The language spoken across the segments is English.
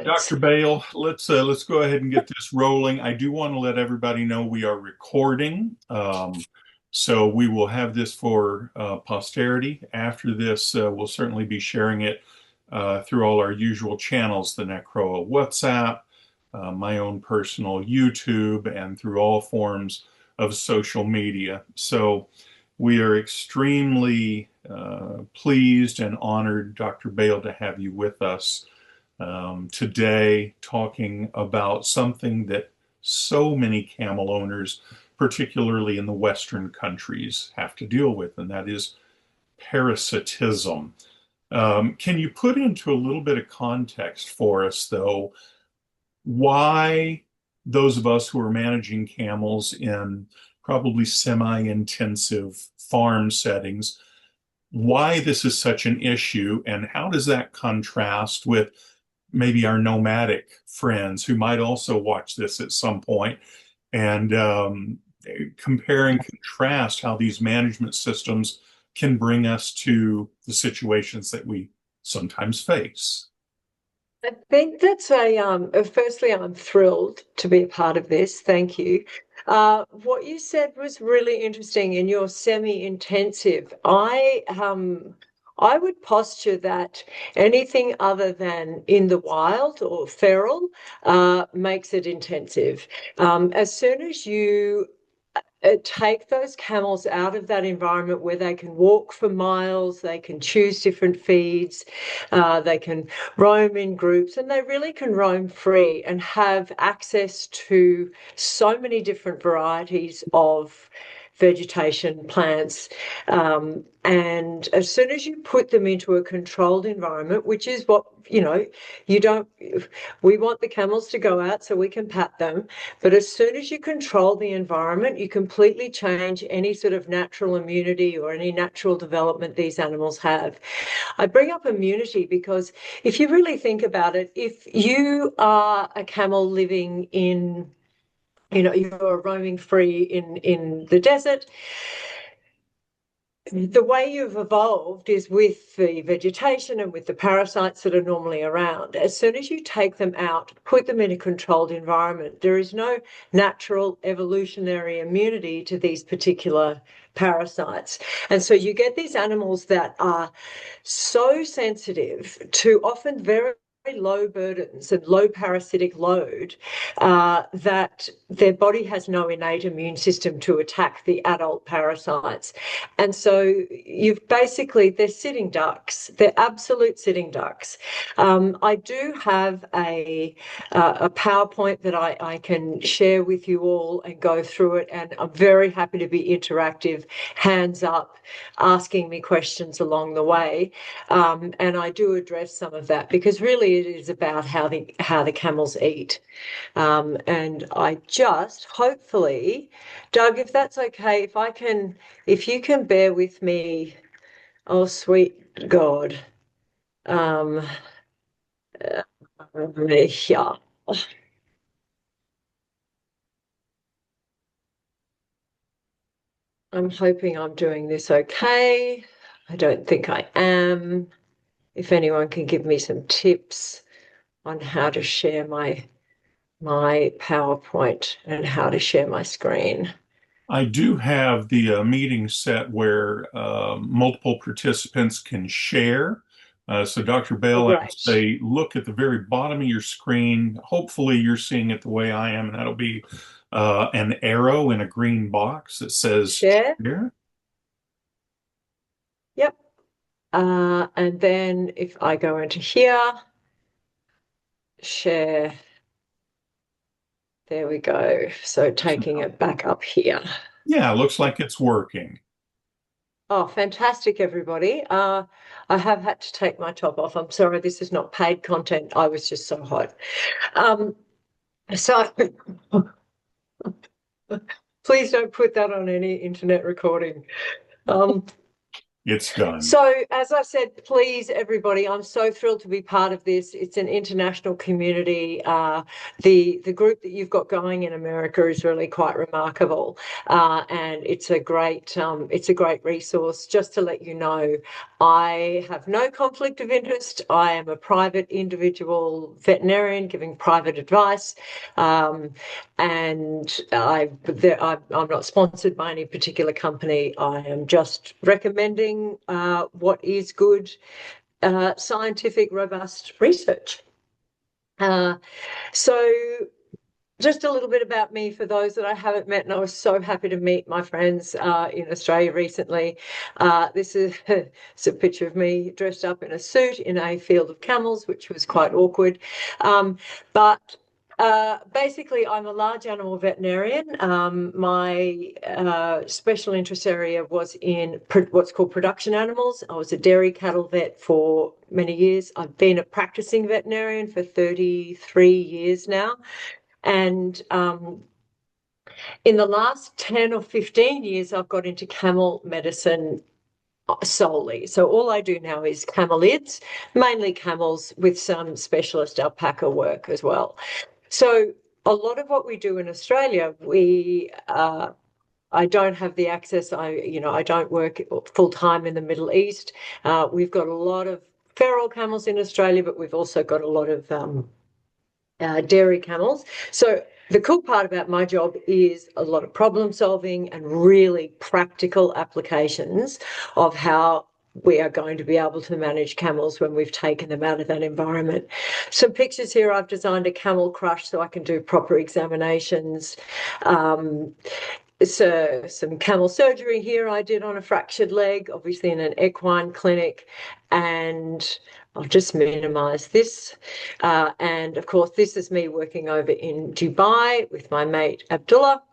right. Dr. Bale, let's go ahead and get this rolling. I do want to let everybody know we are recording, so we will have this for posterity. After this, we'll certainly be sharing it through all our usual channels, the NACROA WhatsApp, my own personal YouTube, and through all forms of social media. So we are extremely pleased and honored, Dr. Bale, to have you with us today, talking about something that so many camel owners, particularly in the Western countries, have to deal with, and that is parasitism. Can you put into a little bit of context for us, though, why those of us who are managing camels in probably semi-intensive farm settings, why this is such an issue, and how does that contrast with maybe our nomadic friends who might also watch this at some point, and compare and contrast how these management systems can bring us to the situations that we sometimes face. I think that's firstly, I'm thrilled to be a part of this. Thank you. What you said was really interesting in your semi-intensive. I would posture that anything other than in the wild or feral makes it intensive. As soon as you take those camels out of that environment where they can walk for miles, they can choose different feeds, they can roam in groups, and they really can roam free and have access to so many different varieties of vegetation, plants. And as soon as you put them into a controlled environment, which is what, you don't, we want the camels to go out so we can pat them. But as soon as you control the environment, you completely change any sort of natural immunity or any natural development these animals have. I bring up immunity because if you really think about it, if you are a camel living in, you're roaming free in the desert, the way you've evolved is with the vegetation and with the parasites that are normally around. As soon as you take them out, put them in a controlled environment, there is no natural evolutionary immunity to these particular parasites. And so you get these animals that are so sensitive to often very low burdens and low parasitic load that their body has no innate immune system to attack the adult parasites. And so they're sitting ducks. They're absolute sitting ducks. I do have a PowerPoint that I can share with you all and go through it. And I'm very happy to be interactive, hands up, asking me questions along the way. And I do address some of that because really it is about how the camels eat. And I just hopefully, Doug, if that's okay, if you can bear with me, oh sweet God. Um, yeah. I'm hoping I'm doing this okay. I don't think I am. If anyone can give me some tips on how to share my PowerPoint and how to share my screen. I do have the meeting set where multiple participants can share. So, Dr. Oh, Bell, I would great. say look at the very bottom of your screen. Hopefully, you're seeing it the way I am, and that'll be an arrow in a green box that says Share. share. Yep. And then if I go into here, share, there we go. So taking it back up here. Yeah, looks like it's working. Oh, fantastic, everybody. I have had to take my top off. I'm sorry, this is not paid content. I was just so hot. Um, so please don't put that on any internet recording. Um, It's done. So, as I said, please, everybody, I'm so thrilled to be part of this. It's an international community. The group that you've got going in America is really quite remarkable, and it's a great resource. Just to let you know, I have no conflict of interest. I am a private individual veterinarian giving private advice, and I'm not sponsored by any particular company. I am just recommending what is good, scientific, robust research. So just a little bit about me for those that I haven't met, and I was so happy to meet my friends in Australia recently. This is it's a picture of me dressed up in a suit in a field of camels, which was quite awkward. But basically, I'm a large animal veterinarian. My special interest area was in what's called production animals. I was a dairy cattle vet for many years. I've been a practicing veterinarian for 33 years now. And in the last 10 or 15 years, I've got into camel medicine solely. So all I do now is camelids, mainly camels with some specialist alpaca work as well. So a lot of what we do in Australia, I don't have the access. I don't work full time in the Middle East. We've got a lot of feral camels in Australia, but we've also got a lot of dairy camels. So the cool part about my job is a lot of problem solving and really practical applications of how we are going to be able to manage camels when we've taken them out of that environment. Some pictures here. I've designed a camel crush so I can do proper examinations. So some camel surgery here I did on a fractured leg, obviously in an equine clinic, and I'll just minimize this. And of course, this is me working over in Dubai with my mate Abdullah.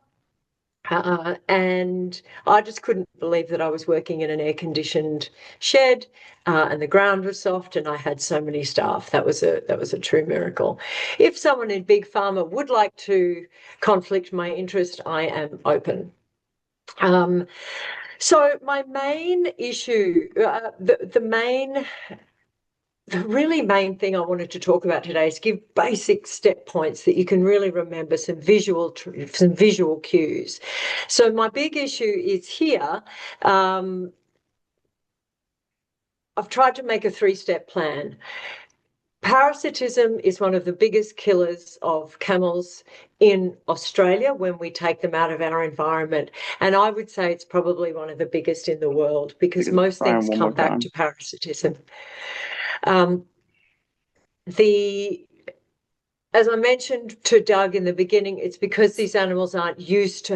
And I just couldn't believe that I was working in an air-conditioned shed, and the ground was soft, and I had so many staff. That was a true miracle. If someone in Big Pharma would like to conflict my interest, I am open. So my main issue, the really main thing I wanted to talk about today is give basic step points that you can really remember, some visual cues. So my big issue is here. I've tried to make a 3-step plan. Parasitism is one of the biggest killers of camels in Australia when we take them out of our environment. And I would say it's probably one of the biggest in the world because most things come back to parasitism. As I mentioned to Doug in the beginning, it's because these animals aren't used to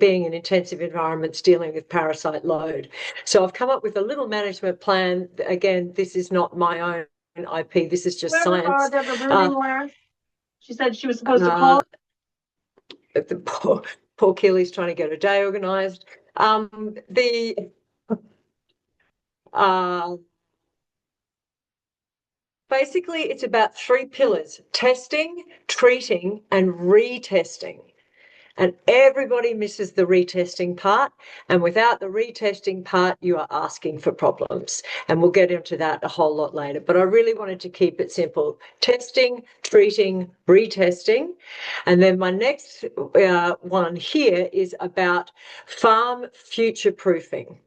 being in intensive environments dealing with parasite load. So I've come up with a little management plan. Again, this is not my own IP. This is just science. She said she was supposed to call. The poor Keely's trying to get her day organised. Basically, it's about 3 pillars: testing, treating, and retesting. And everybody misses the retesting part. And without the retesting part, you are asking for problems. And we'll get into that a whole lot later. But I really wanted to keep it simple: testing, treating, retesting. And then my next one here is about farm future-proofing.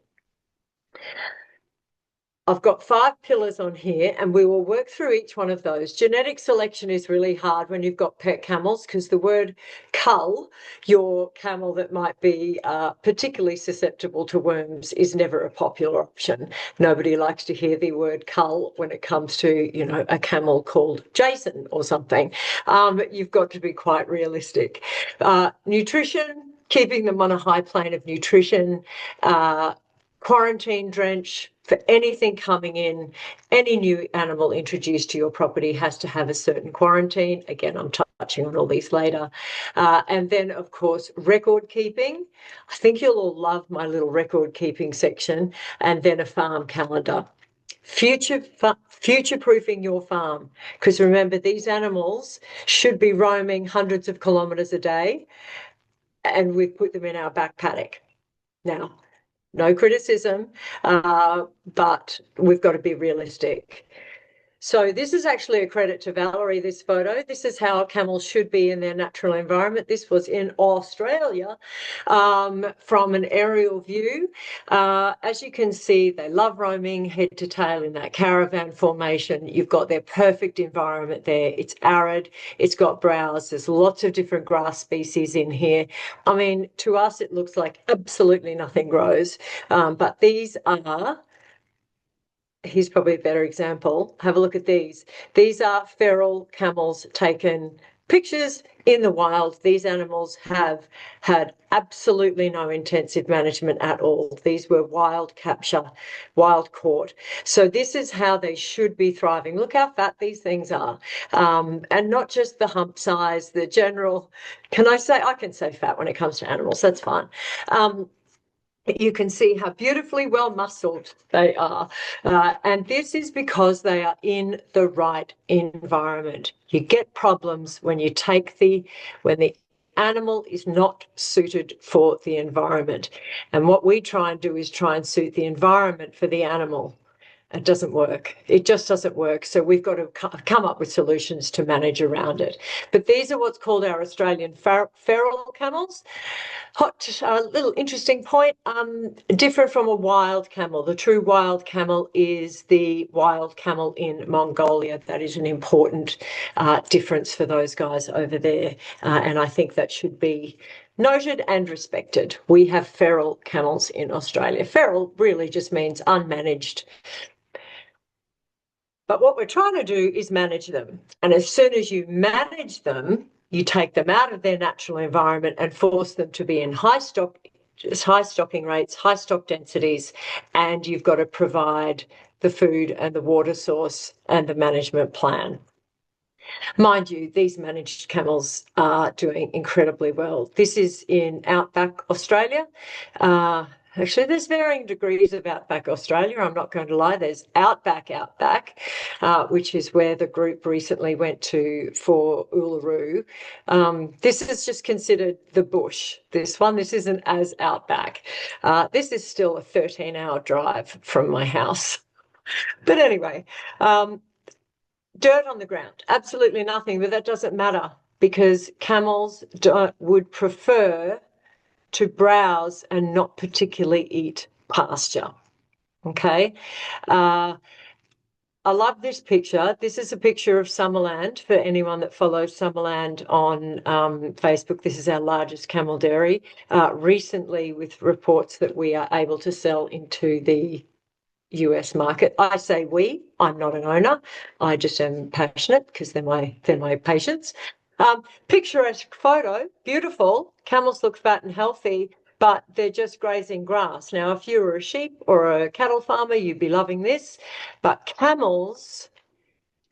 I've got 5 pillars on here, and we will work through each one of those. Genetic selection is really hard when you've got pet camels because the word cull, your camel that might be particularly susceptible to worms, is never a popular option. Nobody likes to hear the word cull when it comes to, a camel called Jason or something. You've got to be quite realistic. Nutrition, keeping them on a high plane of nutrition, quarantine drench for anything coming in. Any new animal introduced to your property has to have a certain quarantine. Again, I'm touching on all these later. And then, of course, record keeping. I think you'll all love my little record keeping section. And then a farm calendar. Future-proofing your farm, because remember, these animals should be roaming hundreds of kilometres a day, and we've put them in our back paddock. Now, no criticism, but we've got to be realistic. So this is actually a credit to Valerie, this photo. This is how camels should be in their natural environment. This was in Australia from an aerial view. As you can see, they love roaming head to tail in that caravan formation. You've got their perfect environment there. It's arid, it's got browse, there's lots of different grass species in here. I mean, to us, it looks like absolutely nothing grows, but these are, here's probably a better example. Have a look at these. These are feral camels taken pictures in the wild. These animals have had absolutely no intensive management at all. These were wild capture, wild caught. So this is how they should be thriving. Look how fat these things are. And not just the hump size, the general, I can say fat when it comes to animals, that's fine. You can see how beautifully well muscled they are. And this is because they are in the right environment. You get problems when when the animal is not suited for the environment. And what we try and do is try and suit the environment for the animal. It doesn't work. It just doesn't work. So we've got to come up with solutions to manage around it. But these are what's called our Australian feral camels. Little interesting point, different from a wild camel. The true wild camel is the wild camel in Mongolia. That is an important difference for those guys over there. And I think that should be noted and respected. We have feral camels in Australia. Feral really just means unmanaged. But what we're trying to do is manage them. And as soon as you manage them, you take them out of their natural environment and force them to be in high stocking rates, high stock densities, and you've got to provide the food and the water source and the management plan. Mind you, these managed camels are doing incredibly well. This is in outback Australia. Actually, there's varying degrees of outback Australia. I'm not going to lie. There's outback, which is where the group recently went to for Uluru. This is just considered the bush. This isn't as outback. This is still a 13-hour drive from my house. But anyway, dirt on the ground, absolutely nothing, but that doesn't matter because camels would prefer to browse and not particularly eat pasture. Okay. I love this picture. This is a picture of Summerland for anyone that follows Summerland on Facebook. This is our largest camel dairy. Recently, with reports that we are able to sell into the US market. I say we, I'm not an owner. I just am passionate because they're my patients. Picturesque photo, beautiful. Camels look fat and healthy, but they're just grazing grass. Now, if you were a sheep or a cattle farmer, you'd be loving this. But camels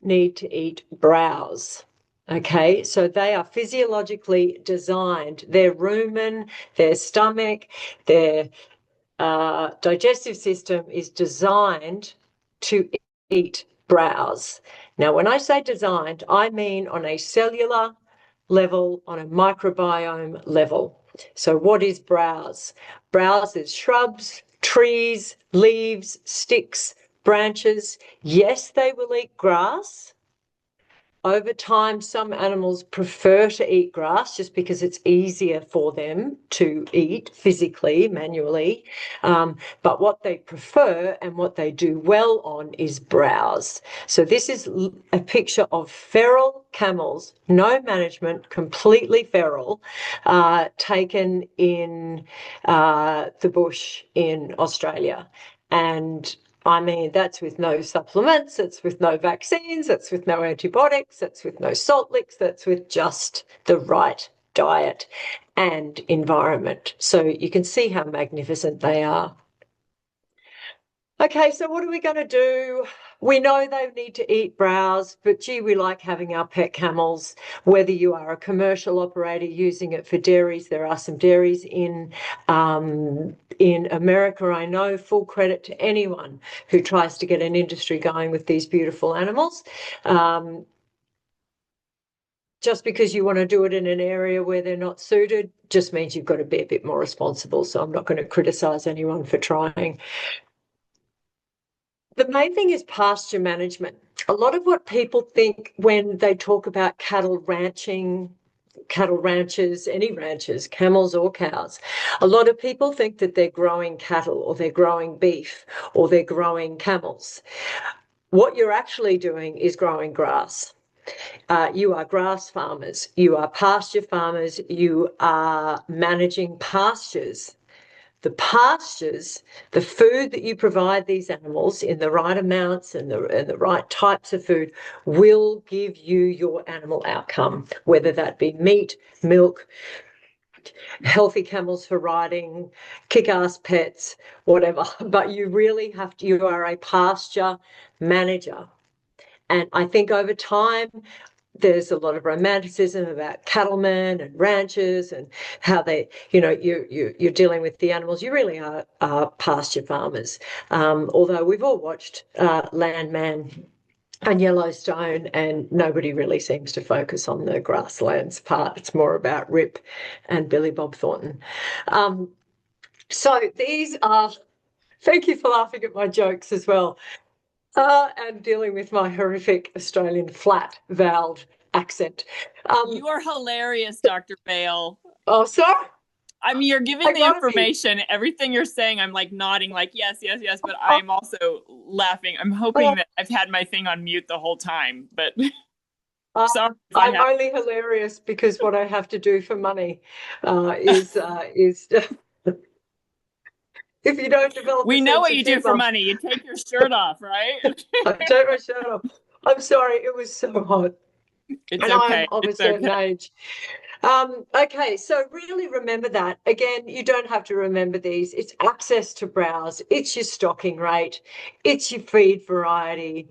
need to eat browse. Okay, so they are physiologically designed. Their rumen, their stomach, their digestive system is designed to eat browse. Now, when I say designed, I mean on a cellular level, on a microbiome level. So what is browse? Browse is shrubs, trees, leaves, sticks, branches. Yes, they will eat grass. Over time, some animals prefer to eat grass just because it's easier for them to eat physically, manually. But what they prefer and what they do well on is browse. So this is a picture of feral camels, no management, completely feral, taken in the bush in Australia. And I mean, that's with no supplements, it's with no vaccines, it's with no antibiotics, it's with no salt licks, that's with just the right diet and environment. So you can see how magnificent they are. Okay, so what are we going to do? We know they need to eat browse, but gee, we like having our pet camels. Whether you are a commercial operator using it for dairies, there are some dairies in America, I know. Full credit to anyone who tries to get an industry going with these beautiful animals. just because you want to do it in an area where they're not suited just means you've got to be a bit more responsible. So I'm not going to criticize anyone for trying. The main thing is pasture management. A lot of what people think when they talk about cattle ranching, cattle ranchers, any ranchers, camels or cows, a lot of people think that they're growing cattle or they're growing beef or they're growing camels. What you're actually doing is growing grass. You are grass farmers, you are pasture farmers, you are managing pastures. The pastures, the food that you provide these animals in the right amounts and the right types of food will give you your animal outcome, whether that be meat, milk, healthy camels for riding, kick-ass pets, whatever. But you really have to, you are a pasture manager. And I think over time, there's a lot of romanticism about cattlemen and ranchers and how they, you're dealing with the animals. You really are pasture farmers. Although we've all watched Landman and Yellowstone, and nobody really seems to focus on the grasslands part. It's more about Rip and Billy Bob Thornton. So these are, thank you for laughing at my jokes as well. And dealing with my horrific Australian flat-voweled accent. You are hilarious, Dr. Bale. Oh, sorry? I mean, you're giving the information. Everything you're saying, I'm like nodding, like, yes, yes, yes. But I'm also laughing. I'm hoping that I've had my thing on mute the whole time. But sorry. I'm only hilarious because what I have to do for money is if you don't develop, we know what you do for money. You take your shirt off, right? I take my shirt off. I'm sorry, it was so hot. It's and okay. I'm of a certain age. Okay, so really remember that. Again, you don't have to remember these. It's access to browse. It's your stocking rate. It's your feed variety,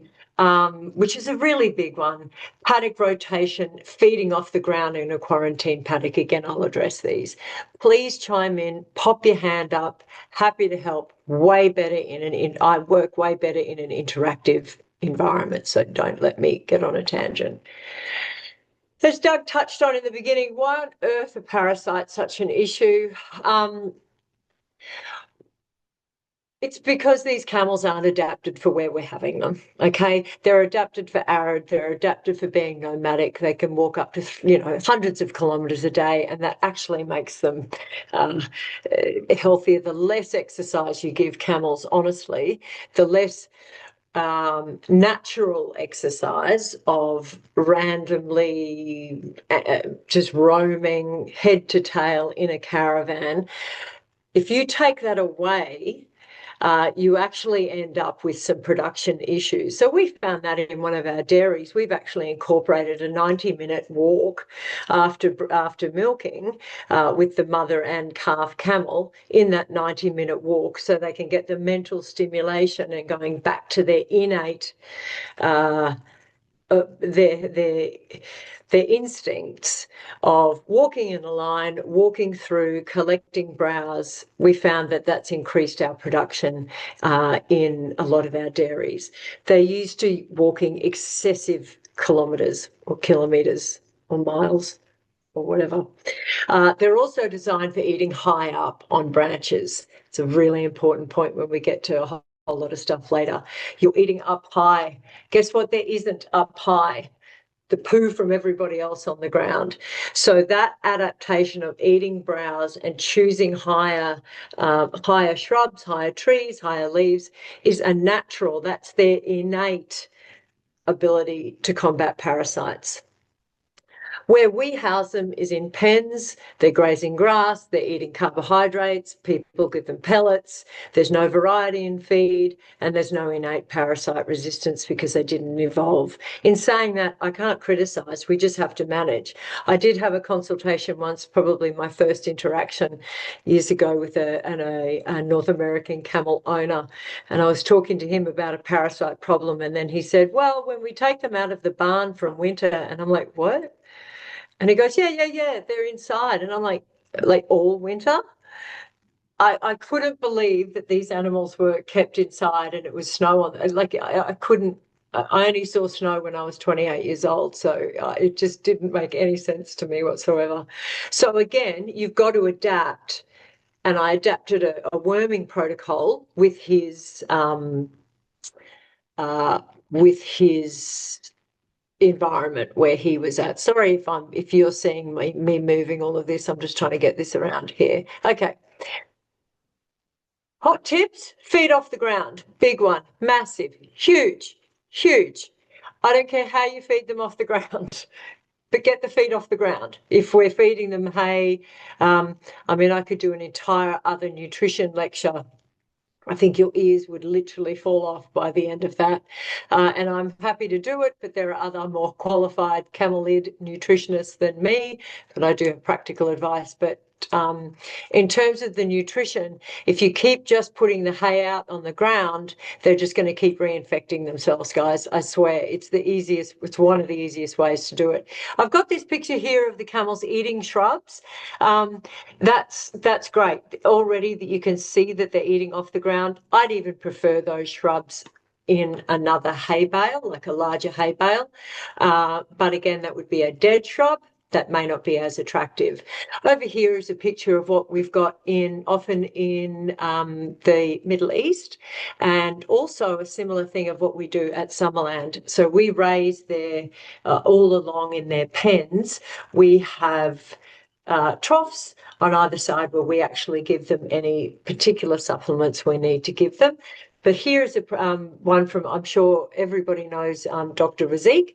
which is a really big one. Paddock rotation, feeding off the ground in a quarantine paddock. Again, I'll address these. Please chime in, pop your hand up. Happy to help. Way better I work way better in an interactive environment, so don't let me get on a tangent. As Doug touched on in the beginning, why on earth are parasites such an issue? It's because these camels aren't adapted for where we're having them, okay? They're adapted for arid, they're adapted for being nomadic. They can walk up to, hundreds of kilometres a day, and that actually makes them healthier. The less exercise you give camels, honestly, the less natural exercise of randomly just roaming head to tail in a caravan. If you take that away, you actually end up with some production issues. So we found that in one of our dairies. We've actually incorporated a 90-minute walk after milking with the mother and calf camel in that 90-minute walk, so they can get the mental stimulation and going back to their innate their instincts of walking in a line, walking through, collecting browse. We found that that's increased our production in a lot of our dairies. They're used to walking excessive kilometres or miles or whatever. They're also designed for eating high up on branches. It's a really important point when we get to a whole lot of stuff later. You're eating up high. Guess what? There isn't up high. The poo from everybody else on the ground. So that adaptation of eating browse and choosing higher shrubs, higher trees, higher leaves is a natural. That's their innate ability to combat parasites. Where we house them is in pens. They're grazing grass, they're eating carbohydrates, people give them pellets, there's no variety in feed, and there's no innate parasite resistance because they didn't evolve. In saying that, I can't criticise, we just have to manage. I did have a consultation once, probably my first interaction years ago with a North American camel owner, and I was talking to him about a parasite problem, and then he said, well, when we take them out of the barn from winter, and I'm like, what? And he goes, yeah, they're inside. And I'm like all winter? I couldn't believe that these animals were kept inside and it was snow on them. Like I couldn't I only saw snow when I was 28 years old, so it just didn't make any sense to me whatsoever. So again, you've got to adapt, and I adapted a worming protocol with his environment where he was at. Sorry if you're seeing me moving all of this. I'm just trying to get this around here. Okay. Hot tips, feed off the ground. Big one, massive, huge, huge. I don't care how you feed them off the ground, but get the feed off the ground. If we're feeding them hay, I mean, I could do an entire other nutrition lecture. I think your ears would literally fall off by the end of that. And I'm happy to do it, but there are other more qualified camel-led nutritionists than me, but I do have practical advice. But in terms of the nutrition, if you keep just putting the hay out on the ground, they're just going to keep reinfecting themselves, guys. I swear, it's one of the easiest ways to do it. I've got this picture here of the camels eating shrubs. That's great. Already that you can see that they're eating off the ground. I'd even prefer those shrubs in another hay bale, like a larger hay bale. But again, that would be a dead shrub. That may not be as attractive. Over here is a picture of what we've got often in the Middle East, and also a similar thing of what we do at Summerland. So we raise their all along in their pens. We have troughs on either side where we actually give them any particular supplements we need to give them. But here's one from, I'm sure everybody knows, Dr. Razik.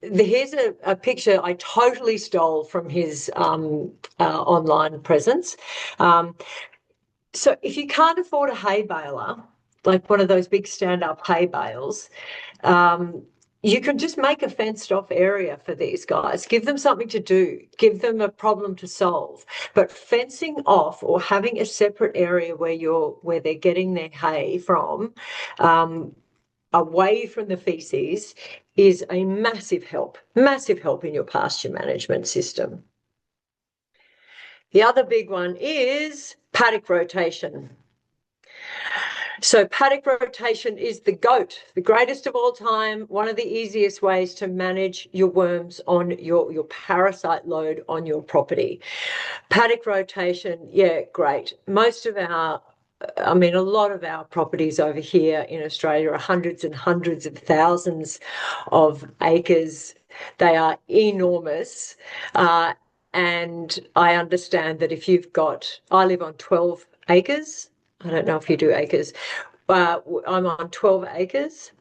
Here's a picture I totally stole from his online presence. So if you can't afford a hay baler, like one of those big stand-up hay bales, you can just make a fenced-off area for these guys. Give them something to do. Give them a problem to solve. But fencing off or having a separate area where they're getting their hay from, away from the feces, is a massive help in your pasture management system. The other big one is paddock rotation. So paddock rotation is the GOAT, the greatest of all time, one of the easiest ways to manage your worms on your parasite load on your property. Paddock rotation, yeah, great. A lot of our properties over here in Australia are hundreds and hundreds of thousands of acres. They are enormous. And I understand that I live on 12 acres. I don't know if you do acres. I'm on 12 acres.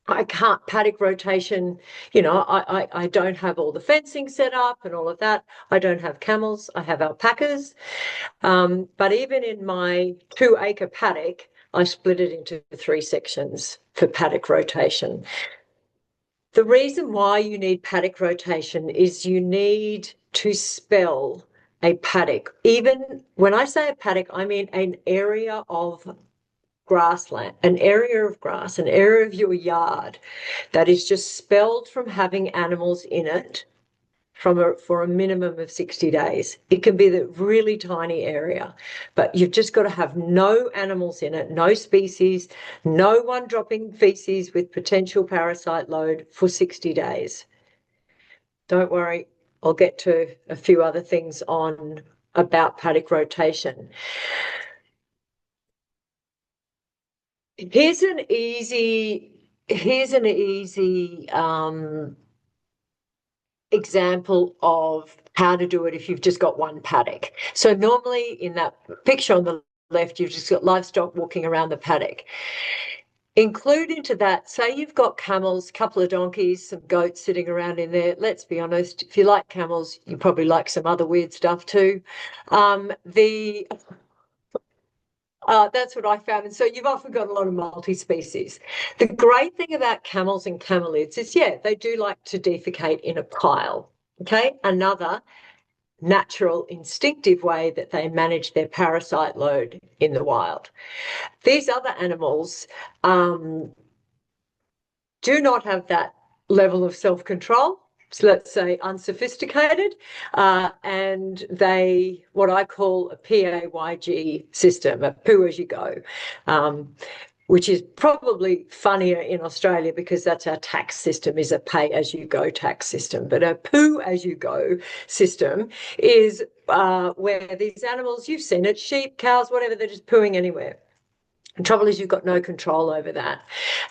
I can't paddock rotation. I don't have all the fencing set up and all of that. I don't have camels. I have alpacas. But even in my 2-acre paddock, I split it into 3 sections for paddock rotation. The reason why you need paddock rotation is you need to spell a paddock. Even when I say a paddock, I mean an area of grassland, an area of grass, an area of your yard that is just spelled from having animals in it for a minimum of 60 days. It can be the really tiny area, but you've just got to have no animals in it, no species, no one dropping feces with potential parasite load for 60 days. Don't worry, I'll get to a few other things about paddock rotation. Here's an easy example of how to do it if you've just got one paddock. So normally in that picture on the left, you've just got livestock walking around the paddock. Include into that, say you've got camels, a couple of donkeys, some goats sitting around in there. Let's be honest, if you like camels, you probably like some other weird stuff too. That's what I found. And so you've often got a lot of multi-species. The great thing about camels and camelids is, yeah, they do like to defecate in a pile. Okay, another natural instinctive way that they manage their parasite load in the wild. These other animals do not have that level of self-control. So let's say unsophisticated, and what I call a PAYG system, a poo as you go. which is probably funnier in Australia because that's our tax system, is a pay-as-you-go tax system. But a poo-as-you-go system is where these animals, you've seen it, sheep, cows, whatever, they're just pooing anywhere. The trouble is you've got no control over that.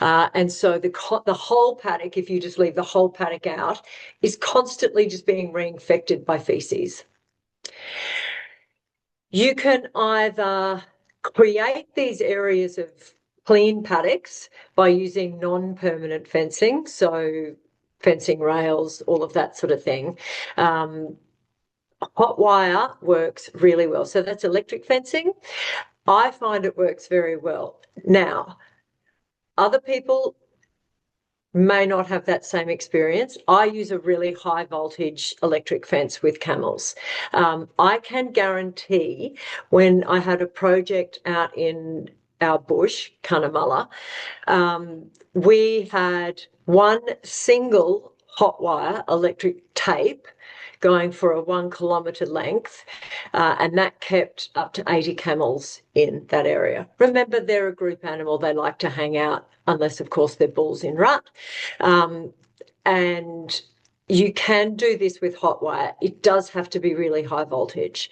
And so the whole paddock, if you just leave the whole paddock out, is constantly just being reinfected by feces. You can either create these areas of clean paddocks by using non-permanent fencing, so fencing rails, all of that sort of thing. Hot wire works really well. So that's electric fencing. I find it works very well. Now, other people may not have that same experience. I use a really high voltage electric fence with camels. I can guarantee when I had a project out in our bush, Cunnamulla, we had one single hot wire electric tape going for a 1 kilometre length, and that kept up to 80 camels in that area. Remember, they're a group animal. They like to hang out, unless, of course, they're bulls in rut. And you can do this with hot wire. It does have to be really high voltage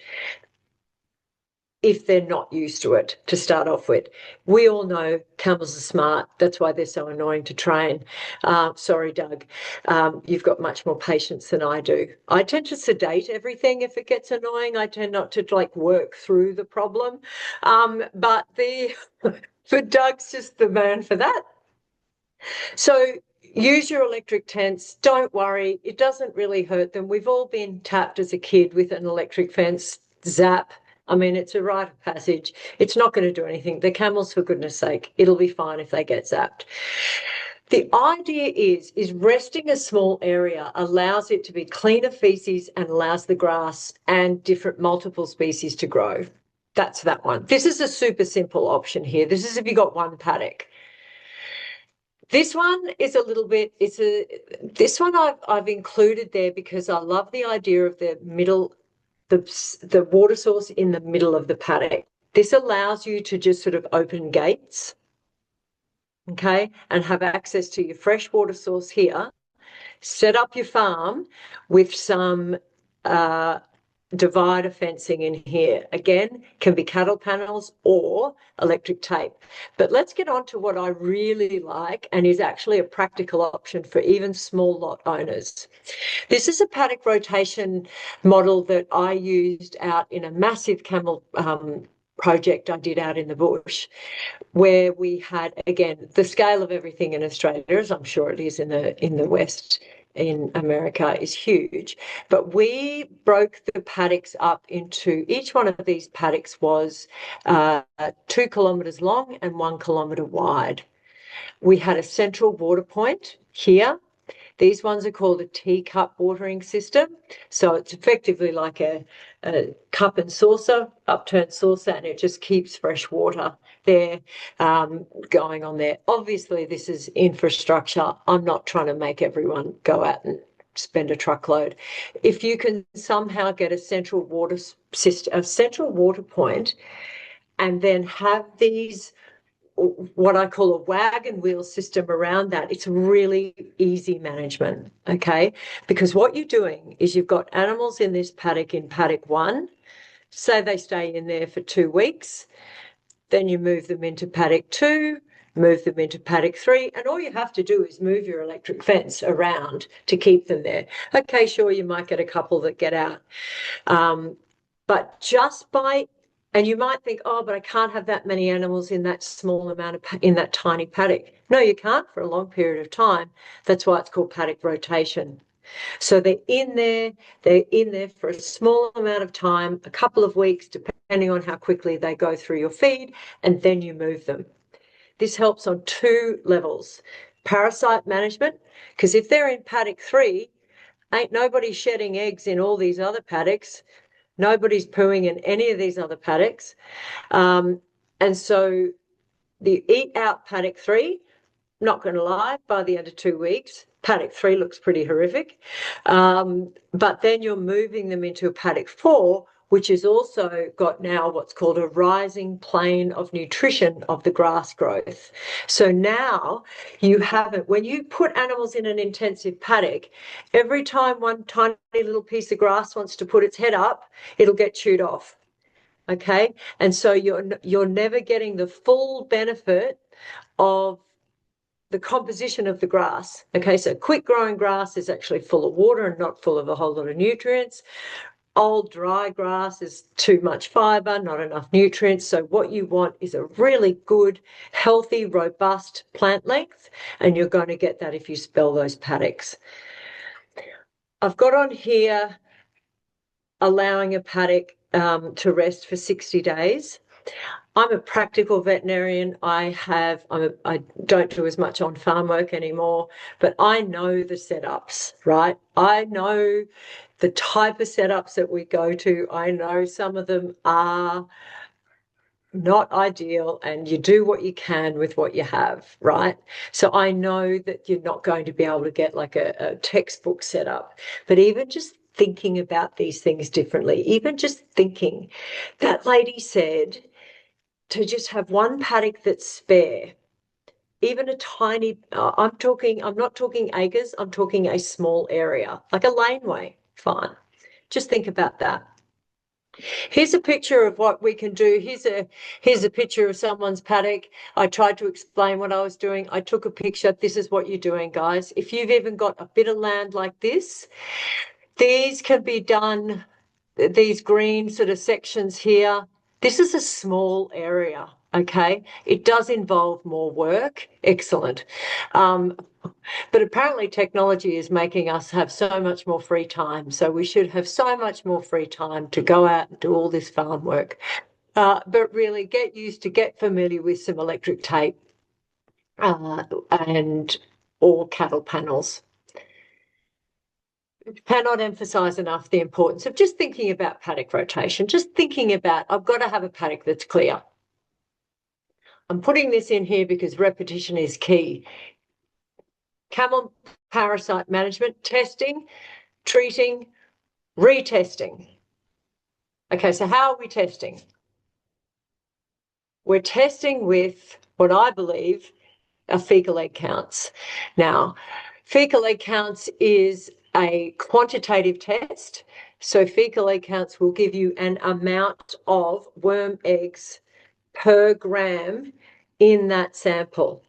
if they're not used to it to start off with. We all know camels are smart. That's why they're so annoying to train. Sorry, Doug. You've got much more patience than I do. I tend to sedate everything if it gets annoying. I tend not to work through the problem. But Doug's just the man for that. So use your electric tents. Don't worry. It doesn't really hurt them. We've all been tapped as a kid with an electric fence. Zap. I mean, it's a rite of passage. It's not going to do anything. The camels, for goodness sake, it'll be fine if they get zapped. The idea is resting a small area allows it to be cleaner feces and allows the grass and different multiple species to grow. That's that one. This is a super simple option here. This is if you've got one paddock. This one is a little bit, this one I've included there because I love the idea of the middle, the water source in the middle of the paddock. This allows you to just sort of open gates, okay, and have access to your fresh water source here. Set up your farm with some divider fencing in here. Again, can be cattle panels or electric tape. But let's get on to what I really like and is actually a practical option for even small lot owners. This is a paddock rotation model that I used out in a massive camel project I did out in the bush, where we had, again, the scale of everything in Australia, as I'm sure it is in the West, in America, is huge. But we broke the paddocks up into, each one of these paddocks was 2 kilometres long and 1 kilometre wide. We had a central water point here. These ones are called a teacup watering system. So it's effectively like a cup and saucer, upturned saucer, and it just keeps fresh water there going on there. Obviously, this is infrastructure. I'm not trying to make everyone go out and spend a truckload. If you can somehow get a central water system, a central water point, and then have these, what I call a wagon wheel system around that, it's really easy management, okay? Because what you're doing is you've got animals in this paddock in paddock 1, say they stay in there for 2 weeks, then you move them into paddock 2, move them into paddock 3, and all you have to do is move your electric fence around to keep them there. Okay, sure, you might get a couple that get out. But just by, and you might think, oh, but I can't have that many animals in that small amount of, in that tiny paddock. No, you can't for a long period of time. That's why it's called paddock rotation. So they're in there for a small amount of time, a couple of weeks, depending on how quickly they go through your feed, and then you move them. This helps on 2 levels. Parasite management, because if they're in paddock 3, ain't nobody shedding eggs in all these other paddocks. Nobody's pooing in any of these other paddocks. And so the eat out paddock 3, not going to lie, by the end of 2 weeks, paddock 3 looks pretty horrific. But then you're moving them into a paddock 4 which has also got now what's called a rising plane of nutrition of the grass growth. So now you have it. When you put animals in an intensive paddock, every time one tiny little piece of grass wants to put its head up, it'll get chewed off. Okay, and so you're never getting the full benefit of the composition of the grass. Okay, so quick growing grass is actually full of water and not full of a whole lot of nutrients. Old dry grass is too much fiber, not enough nutrients. So what you want is a really good, healthy, robust plant length, and you're going to get that if you spell those paddocks. I've got on here allowing a paddock to rest for 60 days. I'm a practical veterinarian. I don't do as much on-farm work anymore, but I know the setups, right? I know the type of setups that we go to. I know some of them are not ideal, and you do what you can with what you have, right? So I know that you're not going to be able to get like a textbook setup, but even just thinking about these things differently, even just thinking, that lady said to just have one paddock that's spare, even a tiny, I'm not talking acres, I'm talking a small area, like a laneway, fine. Just think about that. Here's a picture of what we can do. Here's a picture of someone's paddock. I tried to explain what I was doing. I took a picture. This is what you're doing, guys. If you've even got a bit of land like this, these can be done, these green sort of sections here. This is a small area, okay? It does involve more work. Excellent. But apparently technology is making us have so much more free time. So we should have so much more free time to go out and do all this farm work. But really get familiar with some electric tape or cattle panels. Cannot emphasize enough the importance of just thinking about paddock rotation, just thinking about, I've got to have a paddock that's clear. I'm putting this in here because repetition is key. Camel parasite management, testing, treating, retesting. Okay, so how are we testing? We're testing with what I believe are fecal egg counts. Now, fecal egg counts is a quantitative test. So fecal egg counts will give you an amount of worm eggs per gram in that sample.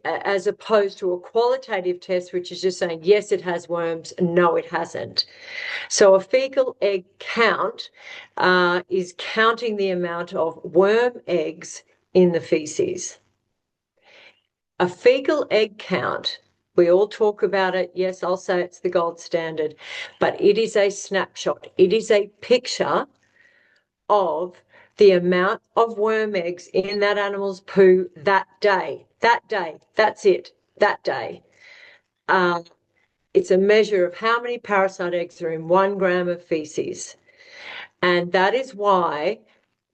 As opposed to a qualitative test, which is just saying, yes, it has worms, no, it hasn't. So a fecal egg count is counting the amount of worm eggs in the feces. A fecal egg count, we all talk about it. Yes, I'll say it's the gold standard, but it is a snapshot. It is a picture of the amount of worm eggs in that animal's poo that day. That day. That's it. That day. It's a measure of how many parasite eggs are in 1 gram of feces. And that is why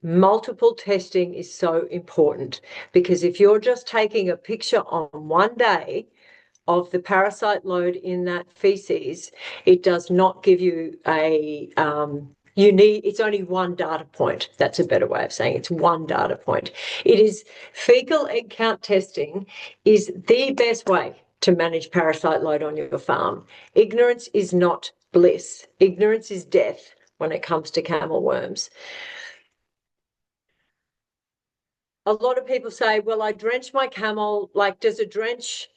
multiple testing is so important, because if you're just taking a picture on one day of the parasite load in that feces, it does not give you it's only one data point. That's a better way of saying it's one data point. Fecal egg count testing is the best way to manage parasite load on your farm. Ignorance is not bliss. Ignorance is death when it comes to camel worms. A lot of people say, well, I drench my camel. Like,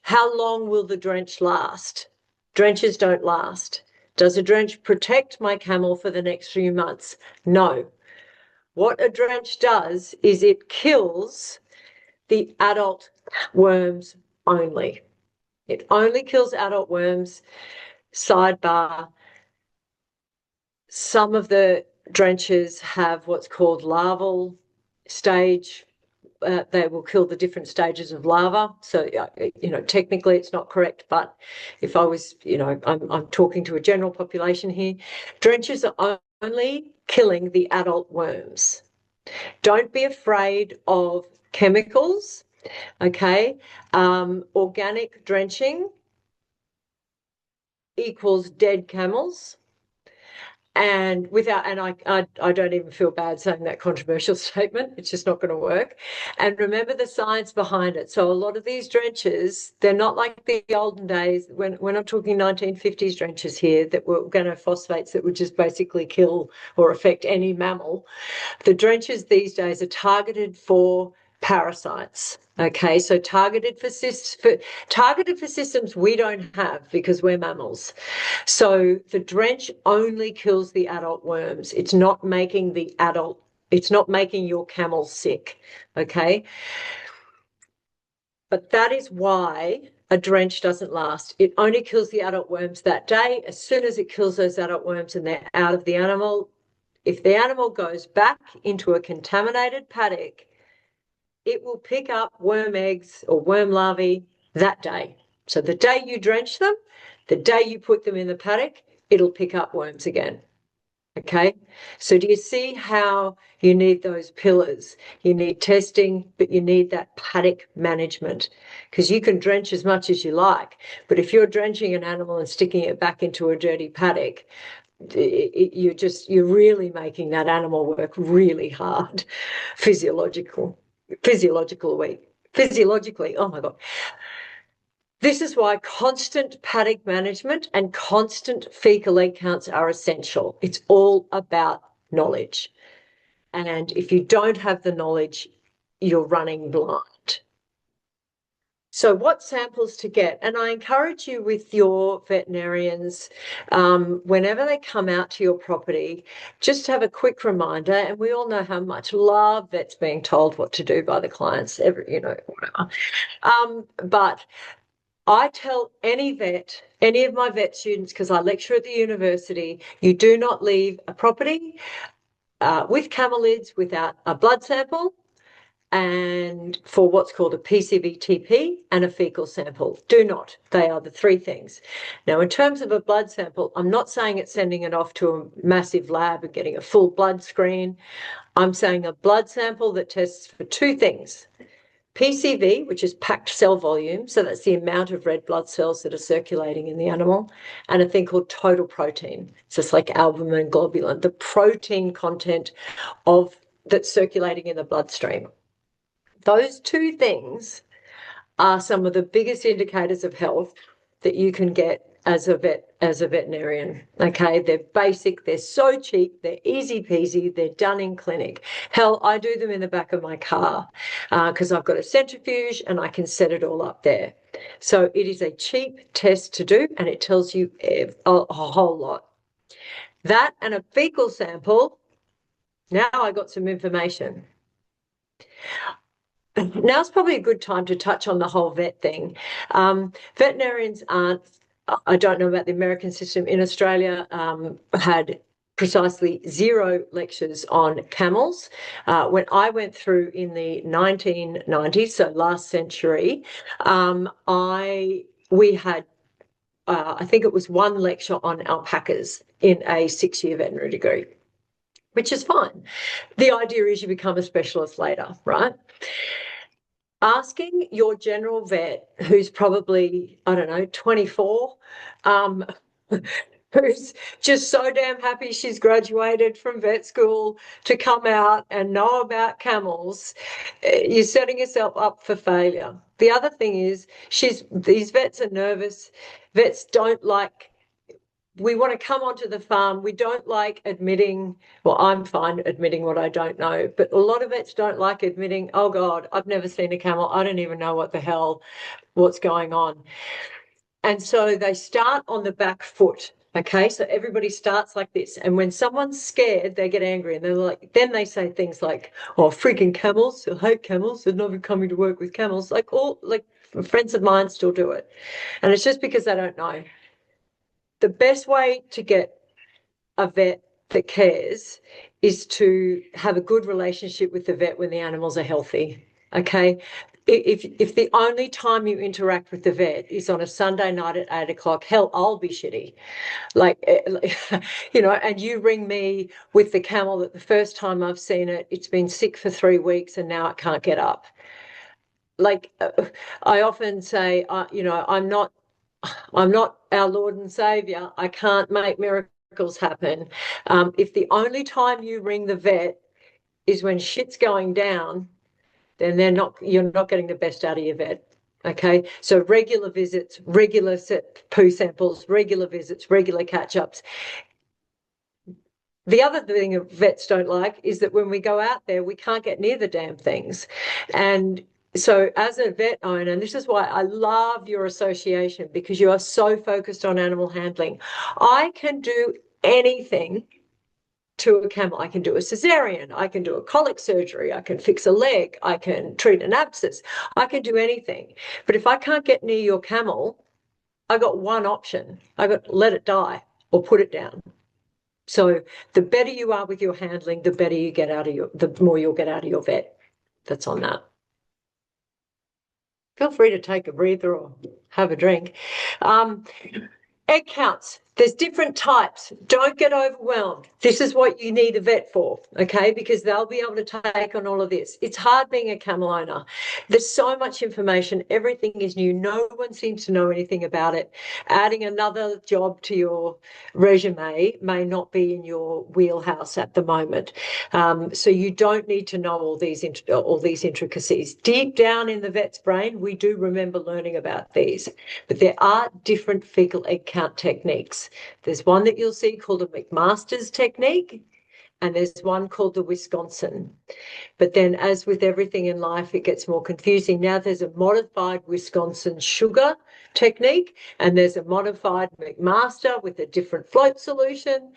how long will the drench last? Drenches don't last. Does a drench protect my camel for the next few months? No. What a drench does is it kills the adult worms only. It only kills adult worms. Sidebar, some of the drenches have what's called larval stage. They will kill the different stages of larva. So, technically it's not correct, but if I was, I'm talking to a general population here, drenches are only killing the adult worms. Don't be afraid of chemicals, okay? Organic drenching equals dead camels. And I don't even feel bad saying that controversial statement. It's just not going to work. And remember the science behind it. So a lot of these drenches, they're not like the olden days. When I'm talking 1950s drenches here that were organophosphates that would just basically kill or affect any mammal. The drenches these days are targeted for parasites. Okay, so targeted for systems we don't have because we're mammals. So the drench only kills the adult worms. It's not making your camel sick. Okay. But that is why a drench doesn't last. It only kills the adult worms that day. As soon as it kills those adult worms and they're out of the animal, if the animal goes back into a contaminated paddock, it will pick up worm eggs or worm larvae that day. So the day you drench them, the day you put them in the paddock, it'll pick up worms again. Okay, so do you see how you need those pillars? You need testing, but you need that paddock management, because you can drench as much as you like, but if you're drenching an animal and sticking it back into a dirty paddock, you're really making that animal work really hard physiologically. Oh my God. This is why constant paddock management and constant fecal egg counts are essential. It's all about knowledge. And if you don't have the knowledge, you're running blind. So what samples to get? And I encourage you with your veterinarians, whenever they come out to your property, just have a quick reminder. And we all know how much love vets being told what to do by the clients, whatever. But I tell any of my vet students, because I lecture at the university, you do not leave a property with camelids without a blood sample and for what's called a PCV-TP and a fecal sample. Do not. They are the three things. Now, in terms of a blood sample, I'm not saying it's sending it off to a massive lab and getting a full blood screen. I'm saying a blood sample that tests for two things. PCV, which is packed cell volume, so that's the amount of red blood cells that are circulating in the animal, and a thing called total protein. So it's like albumin and globulin, the protein content that's circulating in the bloodstream. Those two things are some of the biggest indicators of health that you can get as a veterinarian. Okay, they're basic, they're so cheap, they're easy peasy, they're done in clinic. Hell, I do them in the back of my car because I've got a centrifuge and I can set it all up there. So it is a cheap test to do and it tells you a whole lot. That and a fecal sample. Now I got some information. Now's probably a good time to touch on the whole vet thing. Veterinarians aren't, I don't know about the American system. In Australia, had precisely 0 lectures on camels. When I went through in the 1990s, so last century, we had, I think it was 1 lecture on alpacas in a 6-year veterinary degree, which is fine. The idea is you become a specialist later, right? Asking your general vet, who's probably, 24, who's just so damn happy she's graduated from vet school to come out and know about camels, you're setting yourself up for failure. The other thing is these vets are nervous. Vets don't like, we want to come onto the farm. We don't like admitting, well, I'm fine admitting what I don't know, but a lot of vets don't like admitting, oh God, I've never seen a camel. I don't even know what's going on. And so they start on the back foot. Okay, so everybody starts like this. And when someone's scared, they get angry and then they say things like, oh, freaking camels, I hate camels. They're never coming to work with camels. Like friends of mine still do it. And it's just because they don't know. The best way to get a vet that cares is to have a good relationship with the vet when the animals are healthy, okay? If the only time you interact with the vet is on a Sunday night at 8 o'clock, hell, I'll be shitty. And you ring me with the camel that the first time I've seen it, it's been sick for 3 weeks and now it can't get up. I often say, I'm not our Lord and Savior. I can't make miracles miracles happen. If the only time you ring the vet is when shit's going down, then you're not getting the best out of your vet. Okay, so regular visits, regular poo samples, regular visits, regular catch-ups. The other thing vets don't like is that when we go out there, we can't get near the damn things. And so as a vet owner, and this is why I love your association, because you are so focused on animal handling. I can do anything to a camel. I can do a cesarean, I can do a colic surgery, I can fix a leg, I can treat an abscess, I can do anything. But if I can't get near your camel, I got one option. I got let it die or put it down. So the better you are with your handling, the better you get out of the more you'll get out of your vet. That's on that. Feel free to take a breather or have a drink. Egg counts. There's different types. Don't get overwhelmed. This is what you need a vet for, okay? Because they'll be able to take on all of this. It's hard being a camel owner. There's so much information. Everything is new. No one seems to know anything about it. Adding another job to your resume may not be in your wheelhouse at the moment. So you don't need to know all these intricacies. Deep down in the vet's brain, we do remember learning about these. But there are different fecal egg count techniques. There's one that you'll see called a McMaster's technique, and there's one called the Wisconsin. But then, as with everything in life, it gets more confusing. Now there's a modified Wisconsin sugar technique, and there's a modified McMaster with a different float solution.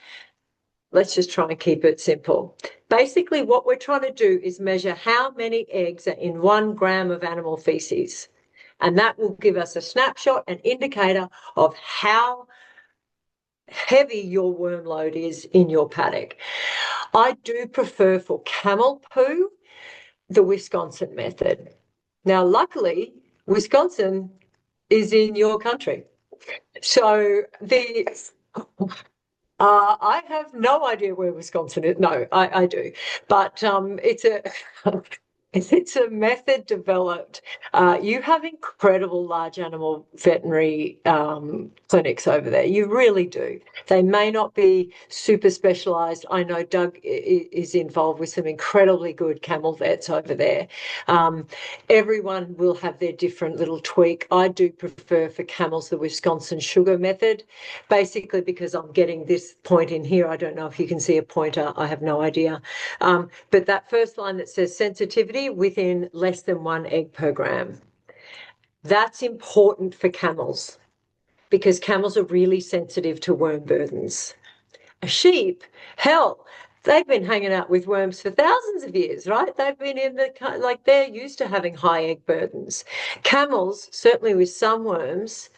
Let's just try and keep it simple. Basically, what we're trying to do is measure how many eggs are in 1 gram of animal feces. And that will give us a snapshot, an indicator of how heavy your worm load is in your paddock. I do prefer for camel poo the Wisconsin method. Now, luckily, Wisconsin is in your country. So I have no idea where Wisconsin is. No, I do. But it's a method developed. You have incredible large animal veterinary clinics over there. You really do. They may not be super specialized. I know Doug is involved with some incredibly good camel vets over there. Everyone will have their different little tweak. I do prefer for camels the Wisconsin sugar method, basically because I'm getting this point in here. I don't know if you can see a pointer. I have no idea. But that first line that says sensitivity within less than 1 egg per gram. That's important for camels because camels are really sensitive to worm burdens. A sheep, hell, they've been hanging out with worms for thousands of years, right? They've been they're used to having high egg burdens. Camels, certainly with some worms,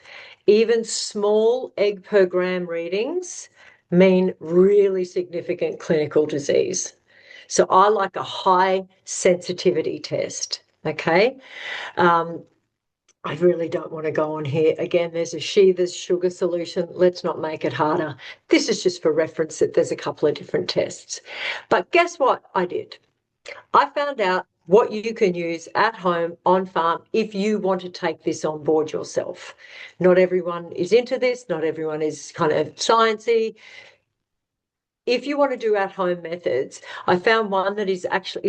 even small egg per gram readings mean really significant clinical disease. So I like a high sensitivity test, okay? I really don't want to go on here. Again, there's a Shiva's sugar solution. Let's not make it harder. This is just for reference that there's a couple of different tests. But guess what I did? I found out what you can use at home on farm if you want to take this on board yourself. Not everyone is into this. Not everyone is kind of sciencey. If you want to do at-home methods, I found one that is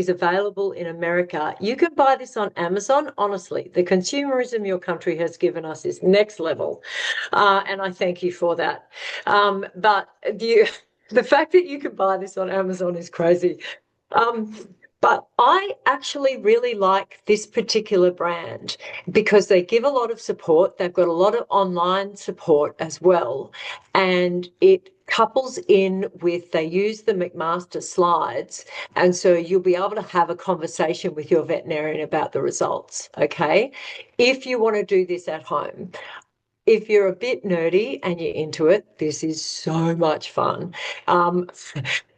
available in America. You can buy this on Amazon. Honestly, the consumerism your country has given us is next level, and I thank you for that. But the fact that you can buy this on Amazon is crazy. But I actually really like this particular brand because they give a lot of support. They've got a lot of online support as well, and it couples in with, they use the McMaster slides, and so you'll be able to have a conversation with your veterinarian about the results, okay? If you want to do this at home. If you're a bit nerdy and you're into it, this is so much fun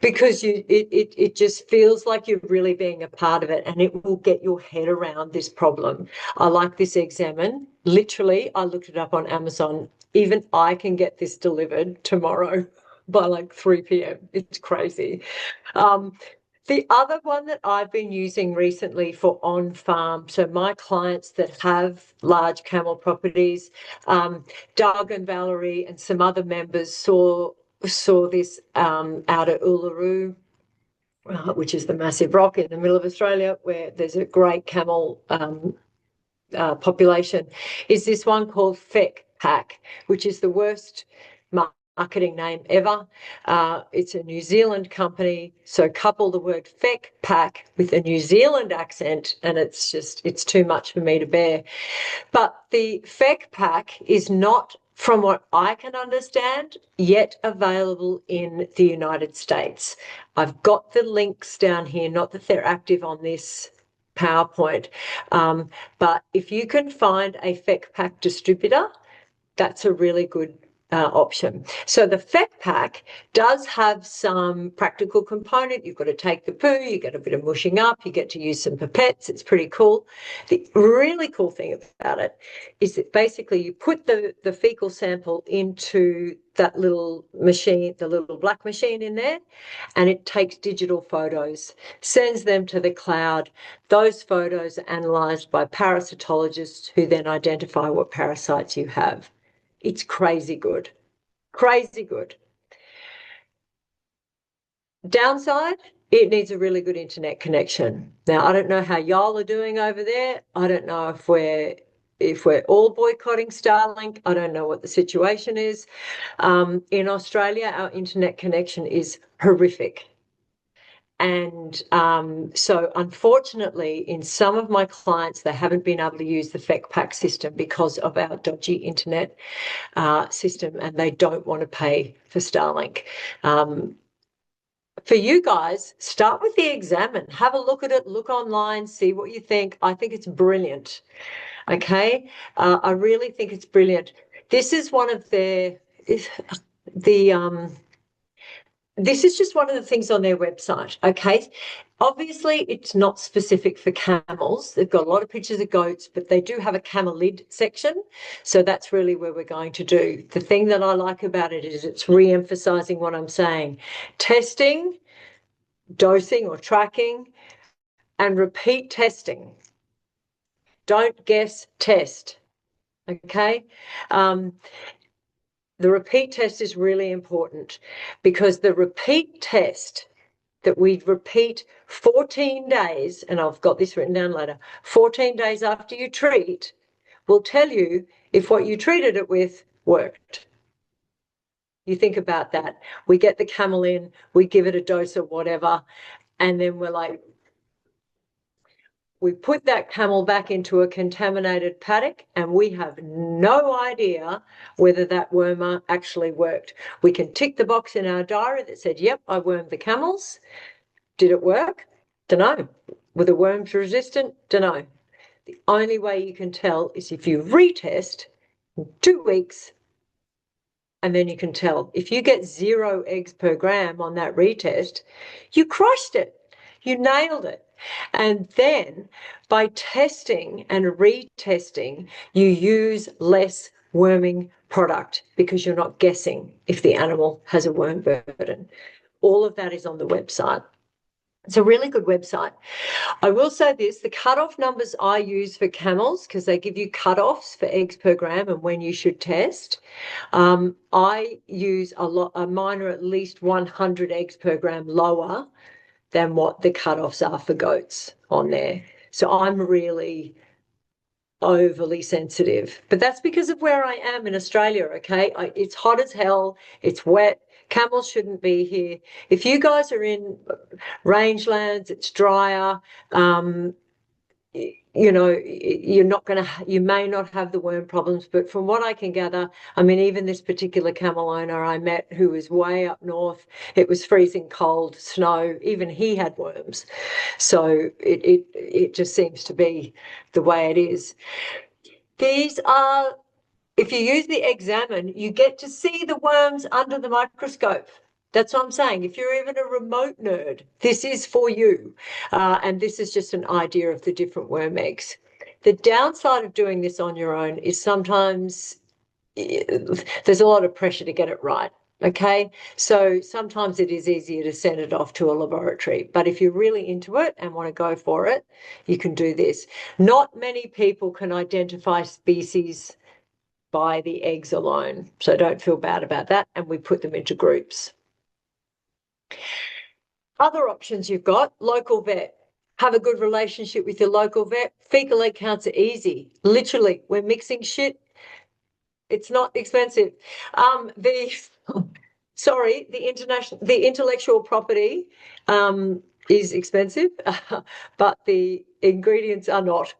because it just feels like you're really being a part of it, and it will get your head around this problem. I like this Examine. Literally, I looked it up on Amazon. Even I can get this delivered tomorrow by like 3 p.m. It's crazy. The other one that I've been using recently for on-farm, so my clients that have large camel properties, Doug and Valerie and some other members saw saw this out at Uluru, which is the massive rock in the middle of Australia, where there's a great camel population, is this one called Feck Pack, which is the worst marketing name ever. It's a New Zealand company, so couple the word Feck Pack with a New Zealand accent and it's too much for me to bear. But the Feck Pack is not, from what I can understand, yet available in the United States. I've got the links down here, not that they're active on this PowerPoint, but if you can find a Feck Pack distributor, that's a really good option. So the Feck Pack does have some practical component. You've got to take the poo, you get a bit of mushing up, you get to use some pipettes. It's pretty cool. The really cool thing about it is that basically you put the fecal sample into that little machine, the little black machine in there, and it takes digital photos, sends them to the cloud. Those photos are analysed by parasitologists who then identify what parasites you have. It's crazy good. Crazy good. Downside, it needs a really good internet connection. Now, I don't know how y'all are doing over there. I don't know if we're all boycotting Starlink. I don't know what the situation is. In Australia, our internet connection is horrific. And so unfortunately, in some of my clients, they haven't been able to use the Feck Pack system because of our dodgy internet system, and they don't want to pay for Starlink. For you guys, start with the Examine. Have a look at it, look online, see what you think. I think it's brilliant. Okay? I really think it's brilliant. This is one of this is just one of the things on their website, okay? Obviously, it's not specific for camels. They've got a lot of pictures of goats, but they do have a camelid section. So that's really where we're going to do. The thing that I like about it is it's re-emphasizing what I'm saying. Testing, dosing or tracking, and repeat testing. Don't guess, test, okay? The repeat test is really important because the repeat test that we repeat 14 days, and I've got this written down later, 14 days after you treat, will tell you if what you treated it with worked. You think about that. We get the camel in, we give it a dose of whatever, and then we're like, we put that camel back into a contaminated paddock and we have no idea whether that wormer actually worked. We can tick the box in our diary that said, yep, I wormed the camels. Did it work? Dunno. Were the worms resistant? Dunno. The only way you can tell is if you retest in 2 weeks, and then you can tell. If you get 0 eggs per gram on that retest, you crushed it. You nailed it. And then by testing and retesting, you use less worming product because you're not guessing if the animal has a worm burden. All of that is on the website. It's a really good website. I will say this, the cutoff numbers I use for camels, because they give you cutoffs for eggs per gram and when you should test. I use mine are at least 100 eggs per gram lower than what the cutoffs are for goats on there. So I'm really overly sensitive. But that's because of where I am in Australia, okay? It's hot as hell. It's wet. Camels shouldn't be here. If you guys are in rangelands, it's drier. You know, you may not have the worm problems, but from what I can gather, I mean, even this particular camel owner I met who was way up north, it was freezing cold, snow, even he had worms. So it just seems to be the way it is. These are, if you use the Examine, you get to see the worms under the microscope. That's what I'm saying. If you're even a remote nerd, this is for you. And this is just an idea of the different worm eggs. The downside of doing this on your own is sometimes there's a lot of pressure to get it right. Okay, so sometimes it is easier to send it off to a laboratory. But if you're really into it and want to go for it, you can do this. Not many people can identify species buy the eggs alone. So don't feel bad about that. And we put them into groups. Other options you've got, local vet. Have a good relationship with your local vet. Fecal egg counts are easy. Literally, we're mixing shit. It's not expensive. The intellectual property is expensive, but the ingredients are not.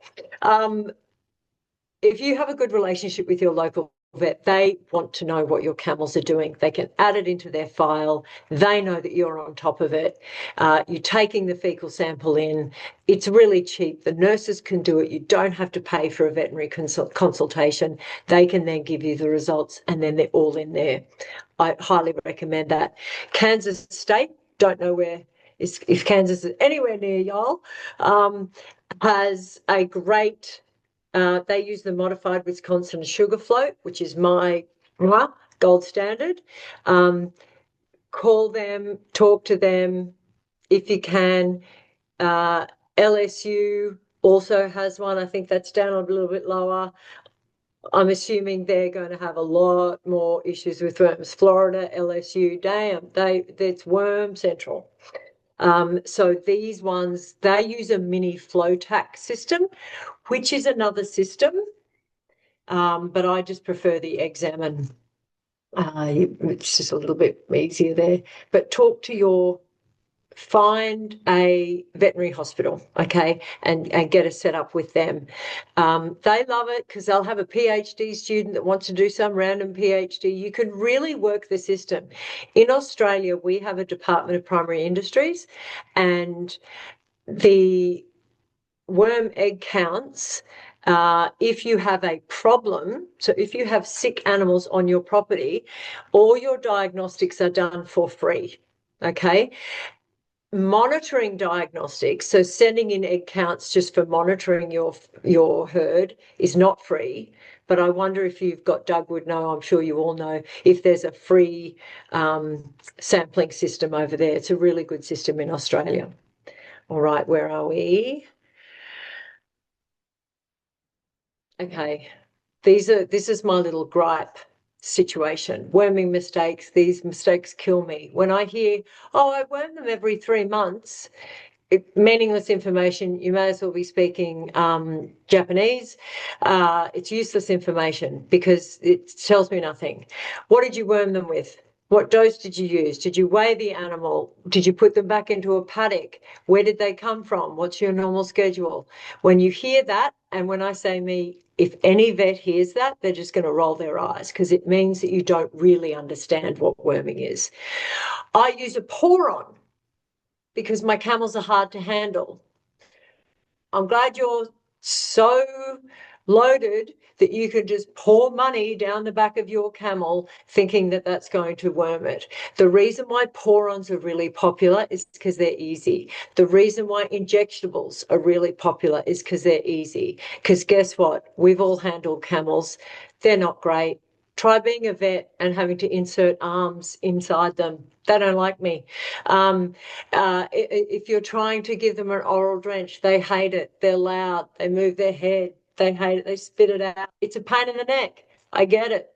If you have a good relationship with your local vet, they want to know what your camels are doing. They can add it into their file. They know that you're on top of it. You're taking the fecal sample in. It's really cheap. The nurses can do it. You don't have to pay for a veterinary consultation. They can then give you the results, and then they're all in there. I highly recommend that. Kansas State, don't know where, if Kansas is anywhere near y'all, has a great... they use the modified Wisconsin sugar float, which is my gold standard. Call them, talk to them if you can. LSU also has one. I think that's down a little bit lower. I'm assuming they're going to have a lot more issues with worms. Florida, LSU, damn, it's worm central. So these ones, they use a mini flow tack system, which is another system, but I just prefer the Examine. It's just a little bit easier there. But find a veterinary hospital, okay, and get a set up with them. They love it because they'll have a PhD student that wants to do some random PhD. You can really work the system. In Australia, we have a Department of Primary Industries, and the worm egg counts, if you have a problem, so if you have sick animals on your property, all your diagnostics are done for free, okay? Monitoring diagnostics, so sending in egg counts just for monitoring your herd is not free. But I wonder if you've got, Doug would know, I'm sure you all know, if there's a free sampling system over there. It's a really good system in Australia. All right, where are we? Okay, this is my little gripe situation. Worming mistakes, these mistakes kill me. When I hear, oh, I worm them every 3 months, meaningless information. You may as well be speaking Japanese. It's useless information because it tells me nothing. What did you worm them with? What dose did you use? Did you weigh the animal? Did you put them back into a paddock? Where did they come from? What's your normal schedule? When you hear that, and when I say me, if any vet hears that, they're just going to roll their eyes because it means that you don't really understand what worming is. I use a pour-on because my camels are hard to handle. I'm glad you're so loaded that you can just pour money down the back of your camel thinking that that's going to worm it. The reason why pour-ons are really popular is because they're easy. The reason why injectables are really popular is because they're easy. Because guess what? We've all handled camels. They're not great. Try being a vet and having to insert arms inside them. They don't like me. If you're trying to give them an oral drench, they hate it. They're loud. They move their head. They hate it. They spit it out. It's a pain in the neck. I get it.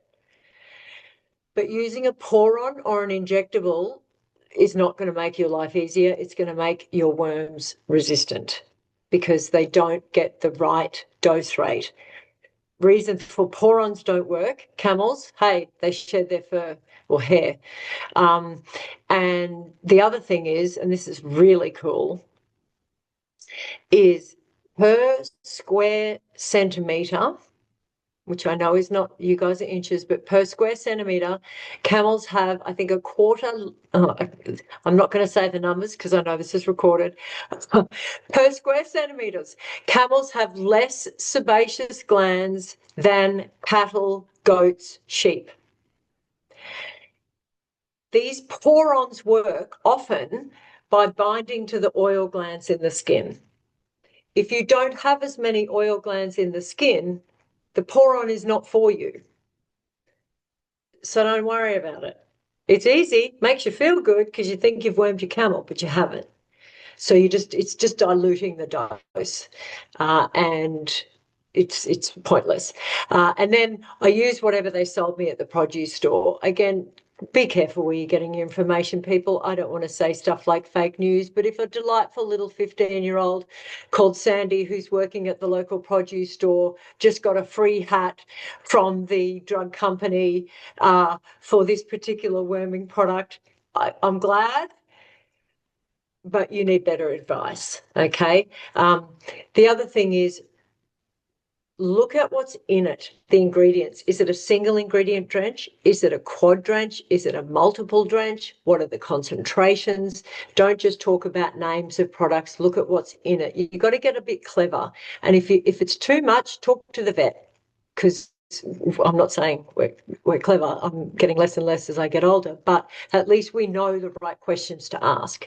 But using a pour-on or an injectable is not going to make your life easier. It's going to make your worms resistant because they don't get the right dose rate. Reason for pour-ons don't work. Camels, hey, they shed their fur or hair. And the other thing is, and this is really cool, is per square centimetre, which I know is not, you guys are inches, but per square centimetre, camels have, I think, a quarter, I'm not going to say the numbers because I know this is recorded, per square centimetres, camels have less sebaceous glands than cattle, goats, sheep. These pour-ons work often by binding to the oil glands in the skin. If you don't have as many oil glands in the skin, the pour-on is not for you. So don't worry about it. It's easy, makes you feel good because you think you've wormed your camel, but you haven't. So it's just diluting the dose. And it's pointless. And then I use whatever they sold me at the produce store. Again, be careful where you're getting your information, people. I don't want to say stuff like fake news, but if a delightful little 15-year-old called Sandy, who's working at the local produce store, just got a free hat from the drug company for this particular worming product, I'm glad, but you need better advice, okay? The other thing is, look at what's in it, the ingredients. Is it a single ingredient drench? Is it a quad drench? Is it a multiple drench? What are the concentrations? Don't just talk about names of products. Look at what's in it. You've got to get a bit clever. And if it's too much, talk to the vet, because I'm not saying we're clever. I'm getting less and less as I get older, but at least we know the right questions to ask.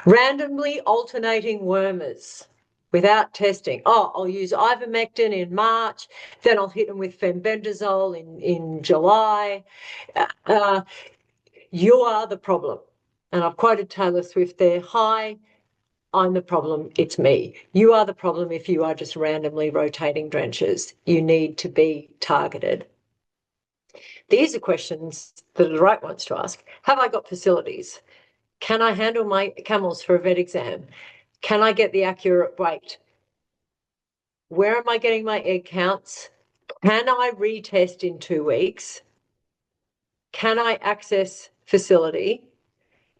Randomly alternating wormers without testing. Oh, I'll use ivermectin in March, then I'll hit them with fenbendazole in July. You are the problem. And I've quoted Taylor Swift there. Hi, I'm the problem. It's me. You are the problem if you are just randomly rotating drenches. You need to be targeted. These are questions that are the right ones to ask. Have I got facilities? Can I handle my camels for a vet exam? Can I get the accurate weight? Where am I getting my egg counts? Can I retest in 2 weeks? Can I access facility?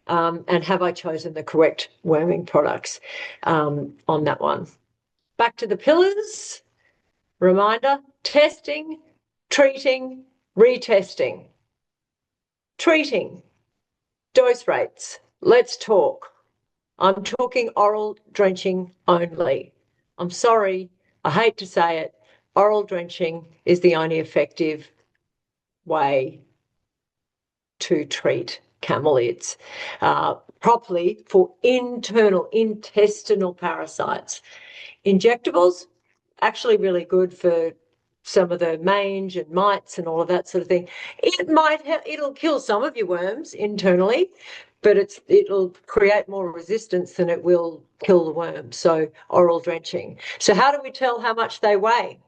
And have I chosen the correct worming products on that one? Back to the pillars. Reminder, testing, treating, retesting. Treating, dose rates. Let's talk. I'm talking oral drenching only. I'm sorry, I hate to say it, oral drenching is the only effective way to treat camelids properly for internal intestinal parasites. Injectables, actually really good for some of the mange and mites and all of that sort of thing. It'll kill some of your worms internally, but it'll create more resistance than it will kill the worm. So oral drenching. So how do we tell how much they weigh?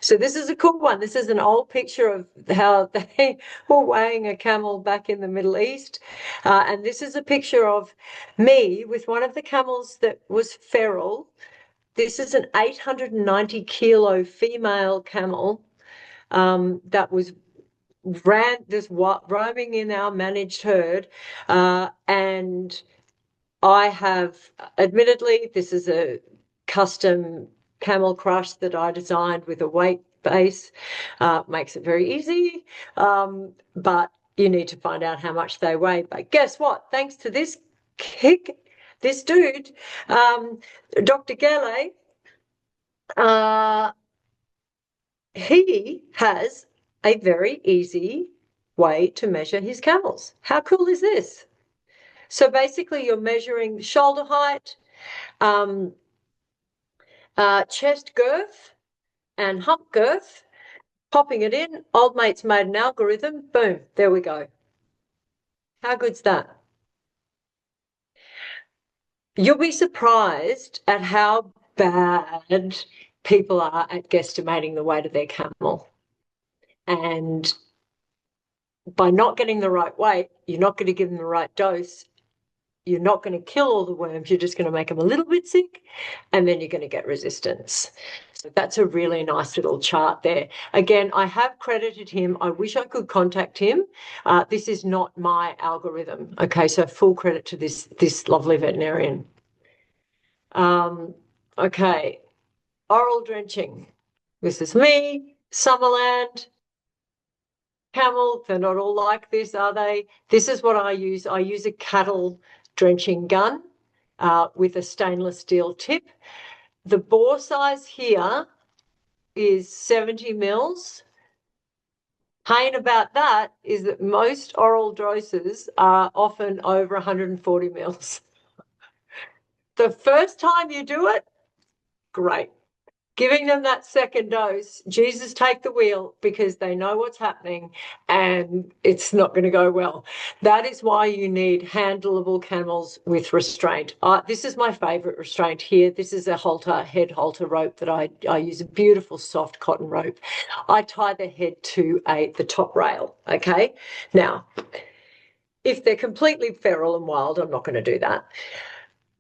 So this is a cool one. This is an old picture of how they were weighing a camel back in the Middle East. And this is a picture of me with one of the camels that was feral. This is an 890 kilo female camel that was roaming in our managed herd. And I have, admittedly, this is a custom camel crush that I designed with a weight base. Makes it very easy, but you need to find out how much they weigh. But guess what? Thanks to this dude, Dr. Gele, he has a very easy way to measure his camels. How cool is this? So basically you're measuring shoulder height, chest girth and hump girth, popping it in. Old mate's made an algorithm. Boom, there we go. How good's that? You'll be surprised at how bad people are at guesstimating the weight of their camel. And by not getting the right weight, you're not going to give them the right dose. You're not going to kill all the worms. You're just going to make them a little bit sick, and then you're going to get resistance. So that's a really nice little chart there. Again, I have credited him. I wish I could contact him. This is not my algorithm. Okay, so full credit to this lovely veterinarian. Okay, oral drenching. This is me, Summerland. Camel, they're not all like this, are they? This is what I use. I use a cattle drenching gun with a stainless steel tip. The bore size here is 70 mils. Pain about that is that most oral doses are often over 140 mils. The first time you do it, great. giving them that second dose. Jesus, take the wheel, because they know what's happening and it's not going to go well. That is why you need handleable camels with restraint. This is my favorite restraint here. This is a halter, head halter rope that I use, a beautiful soft cotton rope. I tie the head to the top rail. Okay. Now, if they're completely feral and wild, I'm not going to do that.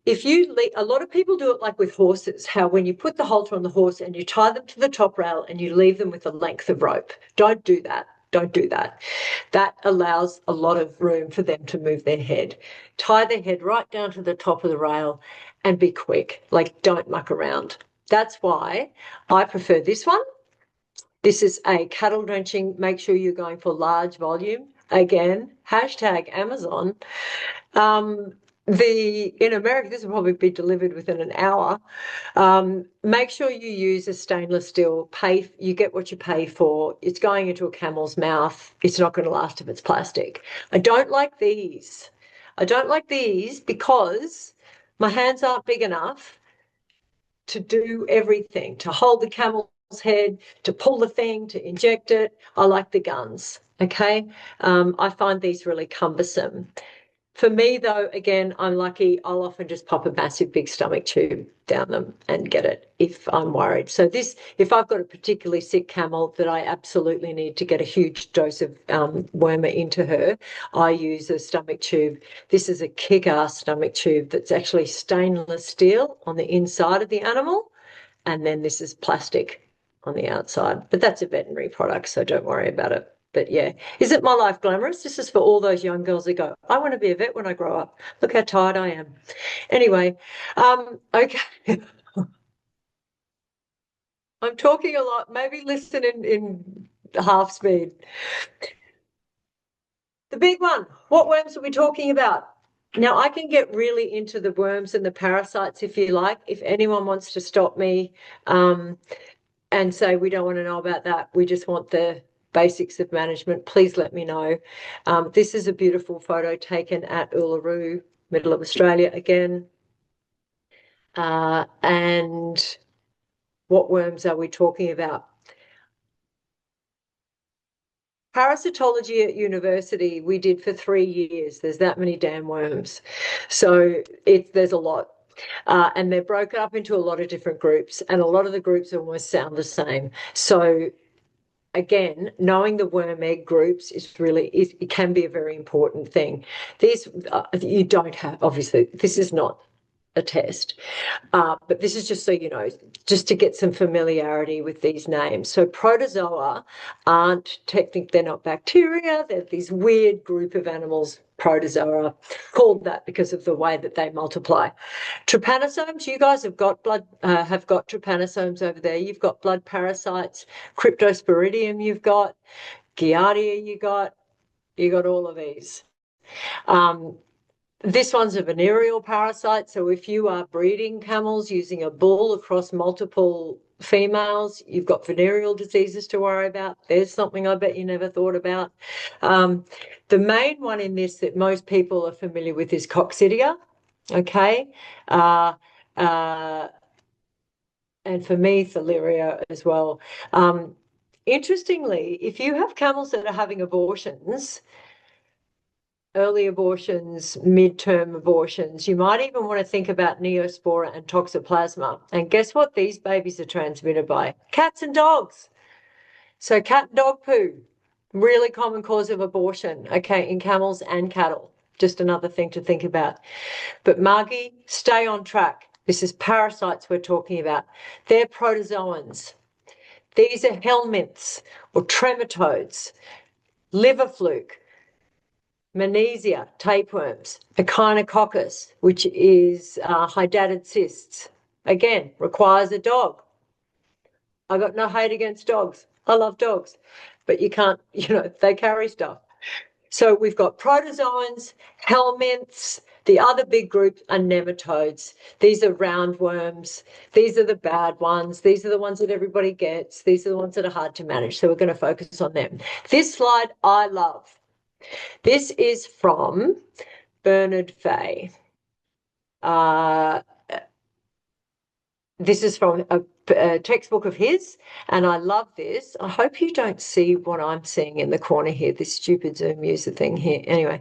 If you a lot of people do it like with horses, how when you put the halter on the horse and you tie them to the top rail and you leave them with a length of rope. Don't do that. Don't do that. That allows a lot of room for them to move their head. Tie their head right down to the top of the rail and be quick. Like, don't muck around. That's why I prefer this one. This is a cattle drenching. Make sure you're going for large volume. Again, hashtag Amazon. In America, this will probably be delivered within an hour. Make sure you use a stainless steel. You get what you pay for. It's going into a camel's mouth. It's not going to last if it's plastic. I don't like these. I don't like these because my hands aren't big enough to do everything, to hold the camel's head, to pull the thing, to inject it. I like the guns. Okay. I find these really cumbersome. For me, though, again, I'm lucky. I'll often just pop a massive big stomach tube down them and get it if I'm worried. So this, if I've got a particularly sick camel that I absolutely need to get a huge dose of wormer into her, I use a stomach tube. This is a kick-ass stomach tube that's actually stainless steel on the inside of the animal, and then this is plastic on the outside. But that's a veterinary product, so don't worry about it. But yeah, isn't my life glamorous? This is for all those young girls that go, I want to be a vet when I grow up. Look how tired I am. Anyway, okay. I'm talking a lot. Maybe listen in half speed. The big one, what worms are we talking about? Now, I can get really into the worms and the parasites if you like. If anyone wants to stop me and say we don't want to know about that, we just want the basics of management, please let me know. This is a beautiful photo taken at Uluru, middle of Australia again. And what worms are we talking about? Parasitology at university, we did for 3 years. There's that many damn worms. So there's a lot. And they're broken up into a lot of different groups, and a lot of the groups almost sound the same. So again, knowing the worm egg groups it can be a very important thing. These you don't have, obviously, this is not a test, but this is just so you know, just to get some familiarity with these names. So protozoa aren't technically, they're not bacteria, they're these weird group of animals, protozoa, called that because of the way that they multiply. Trypanosomes, you guys have got trypanosomes over there. You've got blood parasites, Cryptosporidium you've got, Giardia you got all of these. This one's a venereal parasite. So if you are breeding camels using a bull across multiple females, you've got venereal diseases to worry about. There's something I bet you never thought about. The main one in this that most people are familiar with is coccidia. Okay. And for me, Thaleria as well. Interestingly, if you have camels that are having abortions, early abortions, midterm abortions, you might even want to think about Neospora and Toxoplasma. And guess what these babies are transmitted by? Cats and dogs. So cat and dog poo, really common cause of abortion, okay, in camels and cattle. Just another thing to think about. But Margie, stay on track. This is parasites we're talking about. They're protozoans. These are helminths or trematodes, liver fluke, Menesia, tapeworms, Echinococcus, which is hydatid cysts. Again, requires a dog. I got no hate against dogs. I love dogs, but you can't, they carry stuff. So we've got protozoans, helminths. The other big group are nematodes. These are roundworms. These are the bad ones. These are the ones that everybody gets. These are the ones that are hard to manage. So we're going to focus on them. This slide I love. This is from Bernard Fay. This is from a textbook of his, and I love this. I hope you don't see what I'm seeing in the corner here, this stupid Zoom user thing here. Anyway,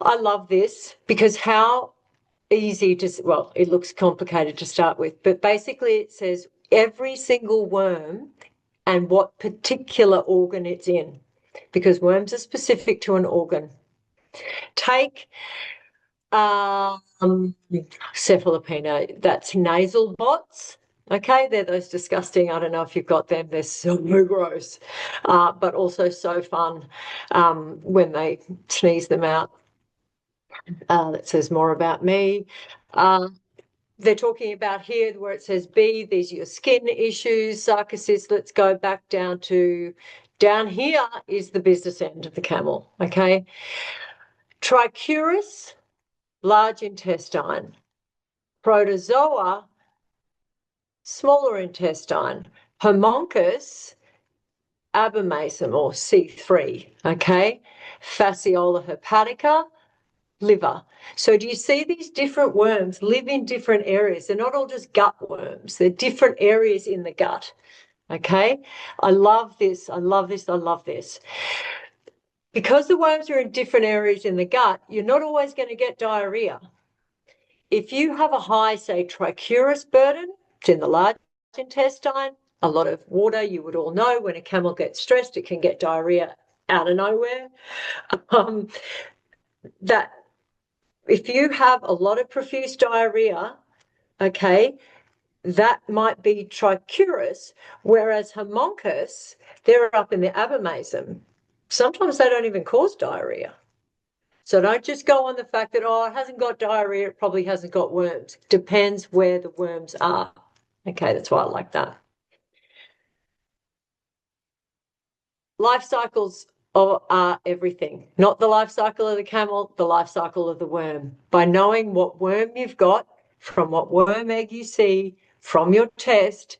I love this because how easy to, well, it looks complicated to start with, but basically it says every single worm and what particular organ it's in, because worms are specific to an organ. Take cephalopena, that's nasal bots. Okay, they're those disgusting, I don't know if you've got them, they're so gross, but also so fun when they sneeze them out. That says more about me. They're talking about here where it says B, these are your skin issues, sarcosis. Let's go back down to, down here is the business end of the camel, okay? Trichuris, large intestine. Protozoa, smaller intestine. Homunculus, abomasum or C3, okay? Fasciola hepatica, liver. So do you see these different worms live in different areas? They're not all just gut worms. They're different areas in the gut, okay? I love this. I love this. I love this. Because the worms are in different areas in the gut, you're not always going to get diarrhea. If you have a high, say, trichuris burden, it's in the large intestine, a lot of water, you would all know when a camel gets stressed, it can get diarrhea out of nowhere. That if you have a lot of profuse diarrhea, okay, that might be trichuris, whereas homunculus, they're up in the abomasum. Sometimes they don't even cause diarrhea. So don't just go on the fact that, oh, it hasn't got diarrhea, it probably hasn't got worms. Depends where the worms are. Okay, that's why I like that. Life cycles are everything, not the life cycle of the camel, the life cycle of the worm. By knowing what worm you've got, from what worm egg you see, from your test,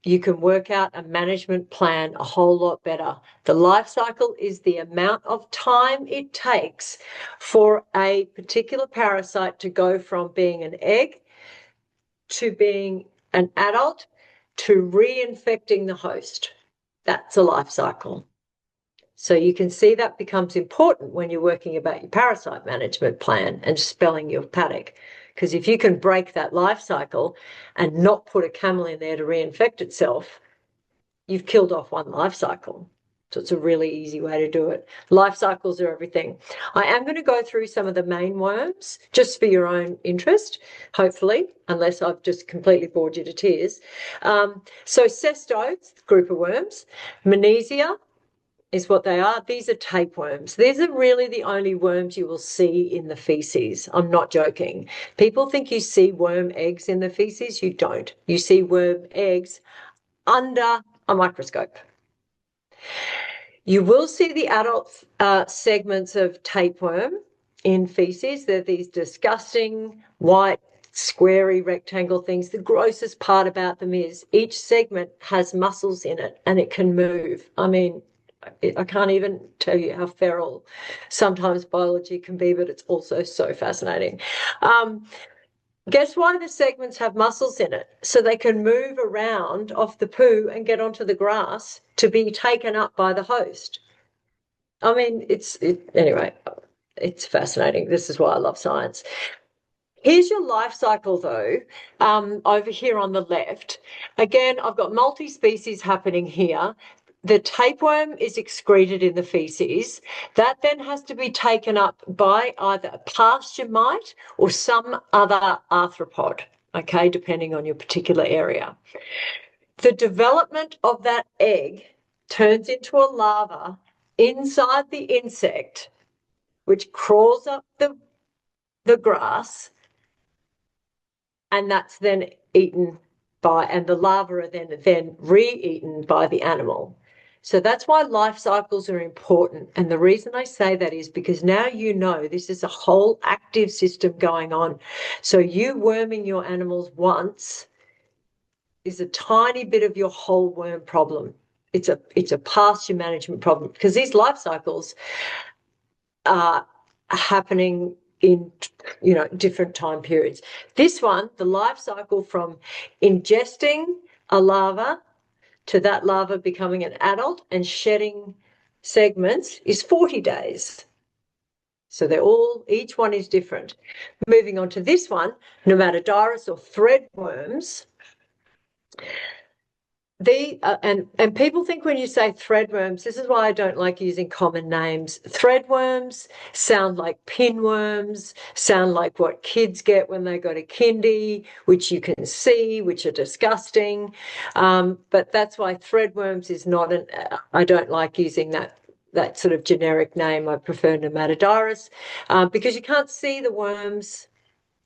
you can work out a management plan a whole lot better. The life cycle is the amount of time it takes for a particular parasite to go from being an egg to being an adult to reinfecting the host. That's a life cycle. So you can see that becomes important when you're working about your parasite management plan and spelling your paddock. Because if you can break that life cycle and not put a camel in there to reinfect itself, you've killed off one life cycle. So it's a really easy way to do it. Life cycles are everything. I am going to go through some of the main worms just for your own interest, hopefully, unless I've just completely bored you to tears. So cestodes, group of worms, Menesia is what they are. These are tapeworms. These are really the only worms you will see in the feces. I'm not joking. People think you see worm eggs in the feces. You don't. You see worm eggs under a microscope. You will see the adult segments of tapeworm in feces. They're these disgusting white squarey rectangle things. The grossest part about them is each segment has muscles in it and it can move. I mean, I can't even tell you how feral sometimes biology can be, but it's also so fascinating. Guess why the segments have muscles in it? So they can move around off the poo and get onto the grass to be taken up by the host. I mean, anyway, it's fascinating. This is why I love science. Here's your life cycle, though, over here on the left. Again, I've got multi-species happening here. The tapeworm is excreted in the feces. That then has to be taken up by either a pasture mite or some other arthropod, okay, depending on your particular area. The development of that egg turns into a larva inside the insect, which crawls up the grass, and that's then eaten by, and the larvae are then re-eaten by the animal. So that's why life cycles are important. And the reason I say that is because now you know this is a whole active system going on. So you worming your animals once is a tiny bit of your whole worm problem. It's a pasture management problem because these life cycles are happening in different time periods. This one, the life cycle from ingesting a larva to that larva becoming an adult and shedding segments is 40 days. So each one is different. Moving on to this one, Nematodirus or threadworms. And people think when you say threadworms, this is why I don't like using common names. Threadworms sound like pinworms, sound like what kids get when they go to kindy, which you can see, which are disgusting. But that's why threadworms is not I don't like using that sort of generic name. I prefer Nematodirus because you can't see the worms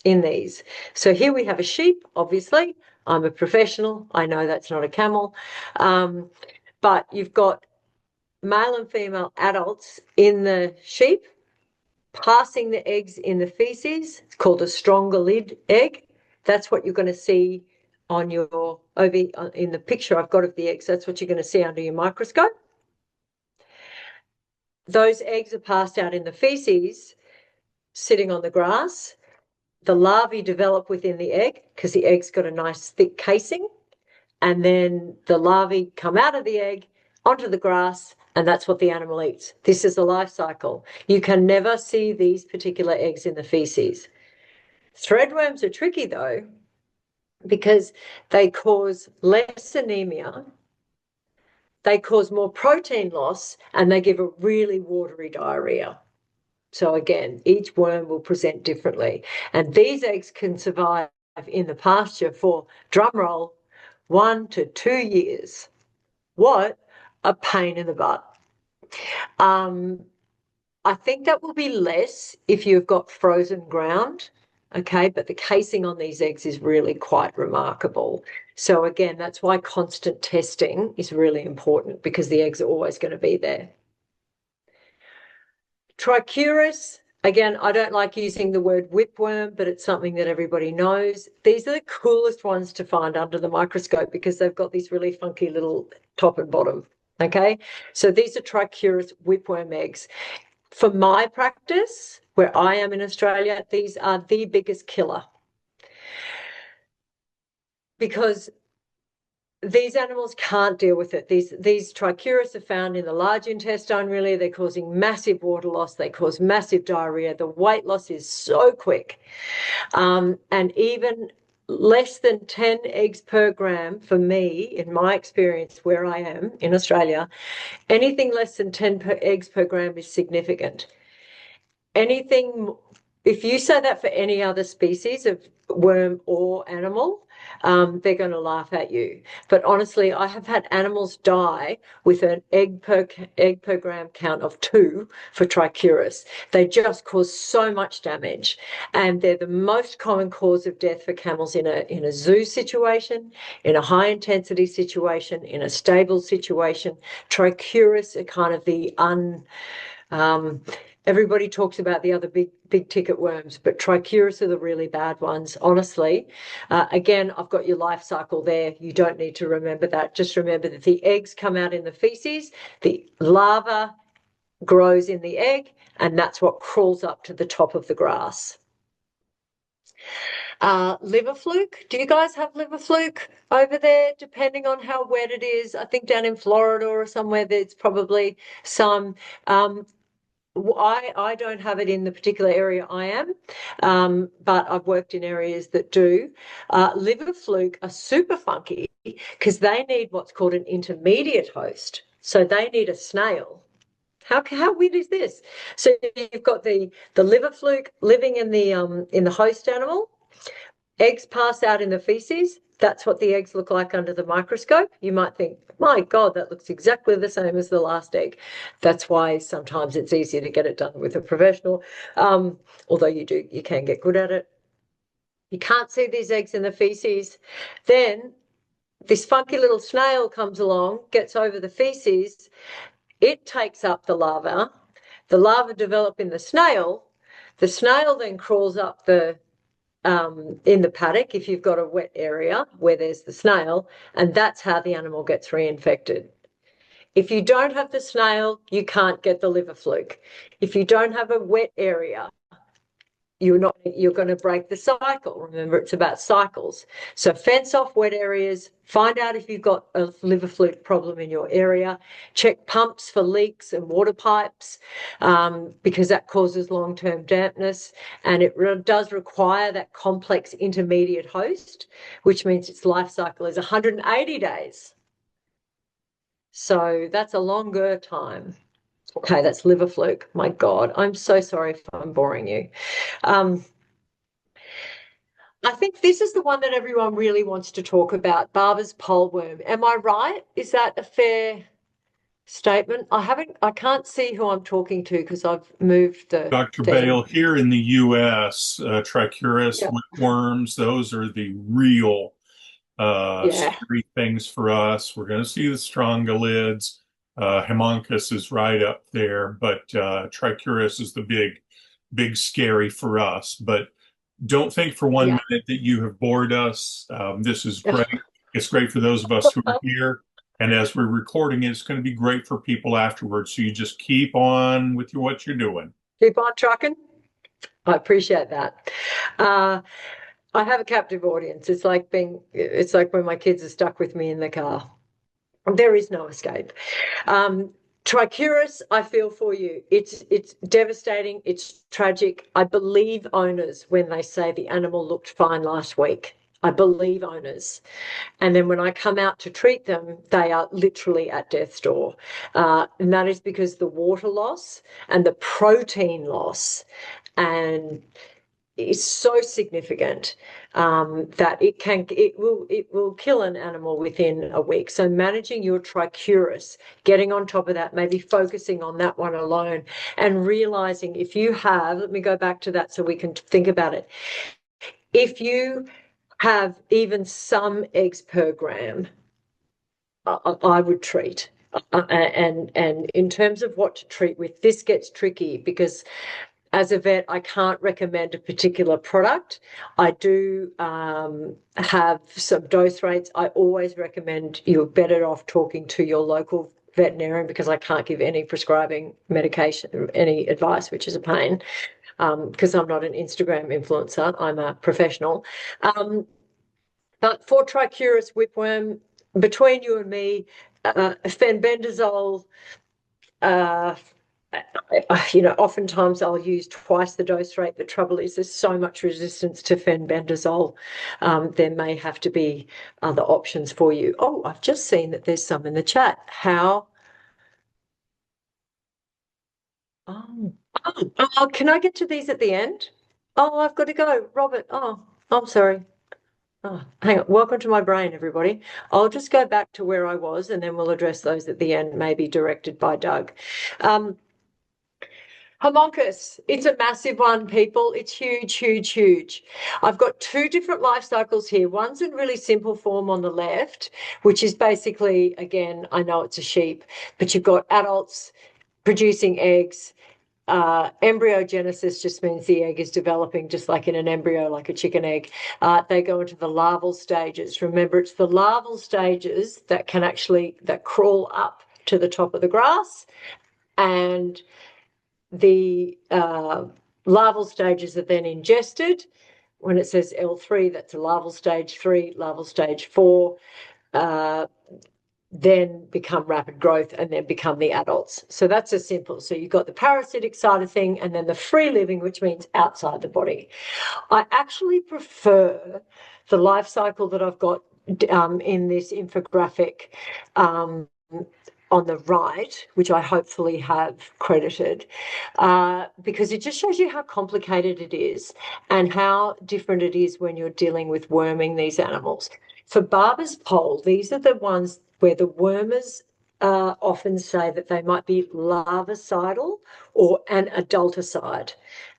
in these. So here we have a sheep, obviously. I'm a professional. I know that's not a camel. But you've got male and female adults in the sheep passing the eggs in the feces. It's called a strongylid egg. That's what you're going to see on in the picture I've got of the eggs. That's what you're going to see under your microscope. Those eggs are passed out in the feces, sitting on the grass. The larvae develop within the egg because the egg's got a nice thick casing, and then the larvae come out of the egg onto the grass, and that's what the animal eats. This is the life cycle. You can never see these particular eggs in the feces. Threadworms are tricky though because they cause less anemia, they cause more protein loss, and they give a really watery diarrhea. So again, each worm will present differently. And these eggs can survive in the pasture for, drumroll, 1 to 2 years. What a pain in the butt. I think that will be less if you've got frozen ground, okay? But the casing on these eggs is really quite remarkable. So again, that's why constant testing is really important because the eggs are always going to be there. Trichuris, again, I don't like using the word whipworm, but it's something that everybody knows. These are the coolest ones to find under the microscope because they've got these really funky little top and bottom, okay? So these are Trichuris whipworm eggs. For my practice, where I am in Australia, these are the biggest killer because these animals can't deal with it. These trichuris are found in the large intestine, really. They're causing massive water loss. They cause massive diarrhea. The weight loss is so quick. And even less than 10 eggs per gram for me, in my experience where I am in Australia, anything less than 10 eggs per gram is significant. If you say that for any other species of worm or animal, they're going to laugh at you. But honestly, I have had animals die with an egg per gram count of 2 for trichuris. They just cause so much damage, and they're the most common cause of death for camels in a zoo situation, in a high intensity situation, in a stable situation. Trichuris are kind of the everybody talks about the other big ticket worms, but trichuris are the really bad ones, honestly. Again, I've got your life cycle there. You don't need to remember that. Just remember that the eggs come out in the feces, the larva grows in the egg, and that's what crawls up to the top of the grass. Liver fluke. Do you guys have liver fluke over there? Depending on how wet it is, I think down in Florida or somewhere there's probably some. I don't have it in the particular area I am, but I've worked in areas that do. Liver fluke are super funky because they need what's called an intermediate host. So they need a snail. How weird is this? So you've got the liver fluke living in the host animal. Eggs pass out in the feces. That's what the eggs look like under the microscope. You might think, my God, that looks exactly the same as the last egg. That's why sometimes it's easier to get it done with a professional, although you can get good at it. You can't see these eggs in the feces. Then this funky little snail comes along, gets over the feces. It takes up the larva. The larva develop in the snail. The snail then crawls up in the paddock if you've got a wet area where there's the snail, and that's how the animal gets reinfected. If you don't have the snail, you can't get the liver fluke. If you don't have a wet area, you're going to break the cycle. Remember, it's about cycles. So fence off wet areas, find out if you've got a liver fluke problem in your area, check pumps for leaks and water pipes, because that causes long-term dampness, and it does require that complex intermediate host, which means its life cycle is 180 days. So that's a longer time. Okay, that's liver fluke. My God, I'm so sorry if I'm boring you. I think this is the one that everyone really wants to talk about, Barber's poleworm. Am I right? Is that a fair statement? I can't see who I'm talking to because I've moved the Dr. thing. Bale, here in the U.S., trichuris, whipworms, those are the real scary things for us. We're going to see the strongolids. Haemonchus is right up there, but trichuris is the big scary for us. But don't think for one minute that you have bored us. This is great. It's great for those of us who are here. And as we're recording it, it's going to be great for people afterwards. So you just keep on with what you're doing. Keep on trucking. I appreciate that. I have a captive audience. It's like when my kids are stuck with me in the car. There is no escape. Trichuris, I feel for you. It's devastating. It's tragic. I believe owners when they say the animal looked fine last week. I believe owners. And then when I come out to treat them, they are literally at death's door. And that is because the water loss and the protein loss and is so significant that it will kill an animal within a week. So managing your trichuris, getting on top of that, maybe focusing on that one alone, and realizing if you have, let me go back to that so we can think about it. If you have even some eggs per gram, I would treat. And in terms of what to treat with, this gets tricky because as a vet, I can't recommend a particular product. I do have some dose rates. I always recommend you're better off talking to your local veterinarian because I can't give any prescribing medication, any advice, which is a pain because I'm not an Instagram influencer. I'm a professional. But for trichuris whipworm, between you and me, fenbendazole, oftentimes I'll use twice the dose rate. The trouble is there's so much resistance to fenbendazole. There may have to be other options for you. Oh, I've just seen that there's some in the chat. How? Oh, can I get to these at the end? Oh, I've got to go. Robert, I'm sorry. Oh, hang on. Welcome to my brain, everybody. I'll just go back to where I was and then we'll address those at the end, maybe directed by Doug. Haemonchus, it's a massive one, people. It's huge, huge, huge. I've got two different life cycles here. One's in really simple form on the left, which is basically, again, I know it's a sheep, but you've got adults producing eggs. Embryogenesis just means the egg is developing just like in an embryo, like a chicken egg. They go into the larval stages. Remember, it's the larval stages that crawl up to the top of the grass, and the larval stages are then ingested. When it says L3, that's a larval stage 3, larval stage 4, then become rapid growth and then become the adults. So that's a simple. So you've got the parasitic side of thing and then the free living, which means outside the body. I actually prefer the life cycle that I've got in this infographic on the right, which I hopefully have credited, because it just shows you how complicated it is and how different it is when you're dealing with worming these animals. For Barber's pole, these are the ones where the wormers often say that they might be larvicidal or an adulticide.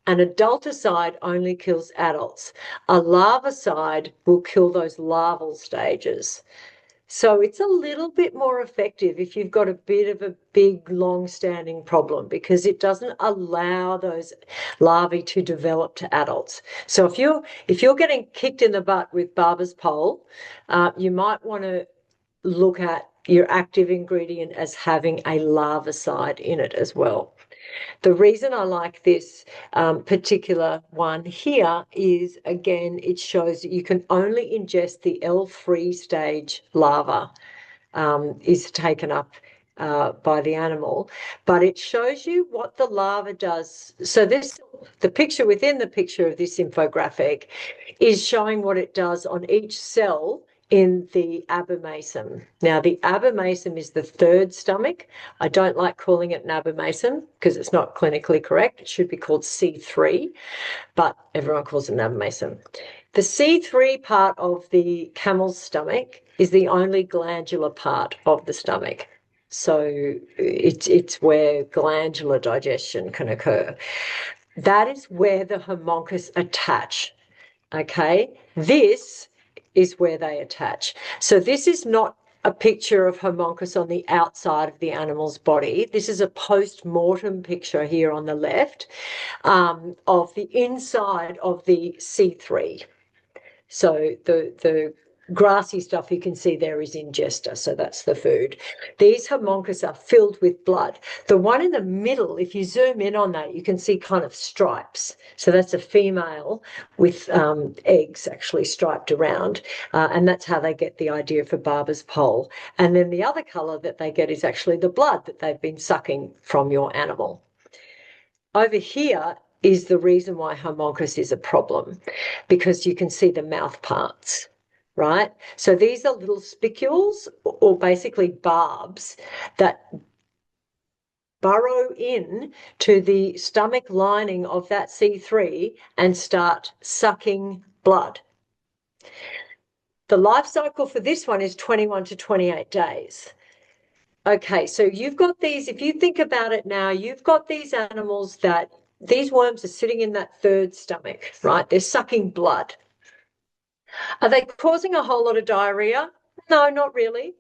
An adulticide only kills adults. A larvicide will kill those larval stages. So it's a little bit more effective if you've got a bit of a big, long-standing problem because it doesn't allow those larvae to develop to adults. So if you're getting kicked in the butt with Barber's pole, you might want to look at your active ingredient as having a larvicide in it as well. The reason I like this particular one here is, again, it shows that you can only ingest the L3 stage larva is taken up by the animal, but it shows you what the larva does. So the picture within the picture of this infographic is showing what it does on each cell in the abomasum. Now, the abomasum is the third stomach. I don't like calling it an abomasum because it's not clinically correct. It should be called C3, but everyone calls it an abomasum. The C3 part of the camel's stomach is the only glandular part of the stomach. So it's where glandular digestion can occur. That is where the homunculus attach. Okay, this is where they attach. So this is not a picture of homunculus on the outside of the animal's body. This is a post-mortem picture here on the left of the inside of the C3. So the grassy stuff you can see there is ingesta, so that's the food. These homunculus are filled with blood. The one in the middle, if you zoom in on that, you can see kind of stripes. So that's a female with eggs actually striped around, and that's how they get the idea for barber's pole. And then the other colour that they get is actually the blood that they've been sucking from your animal. Over here is the reason why homunculus is a problem, because you can see the mouth parts, right? So these are little spicules, or basically barbs, that burrow in to the stomach lining of that C3 and start sucking blood. The life cycle for this one is 21 to 28 days. Okay, so you've got these, if you think about it now, you've got these animals that these worms are sitting in that third stomach, right? They're sucking blood. Are they causing a whole lot of diarrhea? No, not really.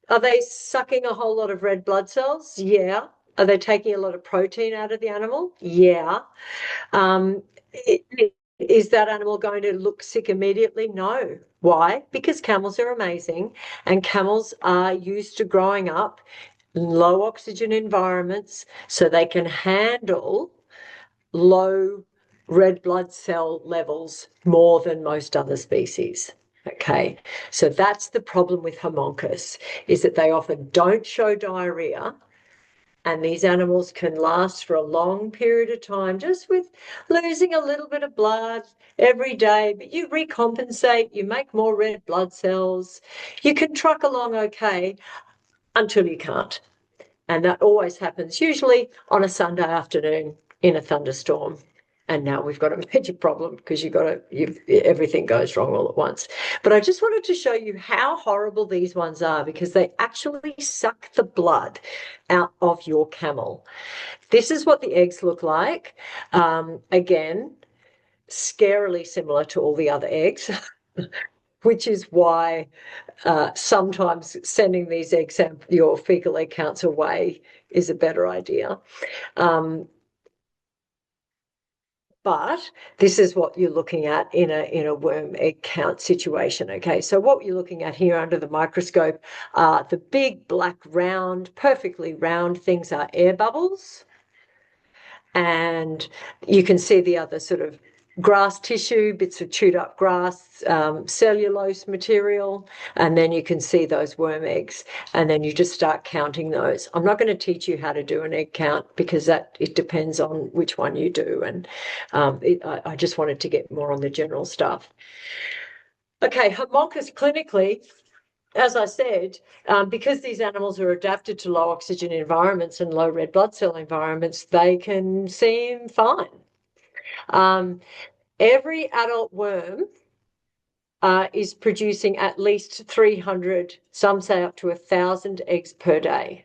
Are they sucking a whole lot of red blood cells? Yeah. Are they taking a lot of protein out of the animal? Yeah. Is that animal going to look sick immediately? No. Why? Because camels are amazing, and camels are used to growing up in low oxygen environments, so they can handle low red blood cell levels more than most other species. Okay, so that's the problem with homunculus, is that they often don't show diarrhea, and these animals can last for a long period of time just with losing a little bit of blood every day, but you recompensate, you make more red blood cells, you can truck along okay until you can't. And that always happens, usually on a Sunday afternoon in a thunderstorm. And now we've got a major problem because everything goes wrong all at once. But I just wanted to show you how horrible these ones are, because they actually suck the blood out of your camel. This is what the eggs look like. Again, scarily similar to all the other eggs, which is why sometimes sending these eggs, your fecal egg counts away, is a better idea. But this is what you're looking at in a worm egg count situation. Okay, so what you're looking at here under the microscope are the big black round, perfectly round things are air bubbles. And you can see the other sort of grass tissue, bits of chewed up grass, cellulose material, and then you can see those worm eggs, and then you just start counting those. I'm not going to teach you how to do an egg count because it depends on which one you do, and I just wanted to get more on the general stuff. Okay, homunculus clinically, as I said, because these animals are adapted to low oxygen environments and low red blood cell environments, they can seem fine. Every adult worm is producing at least 300, some say up to 1,000 eggs per day.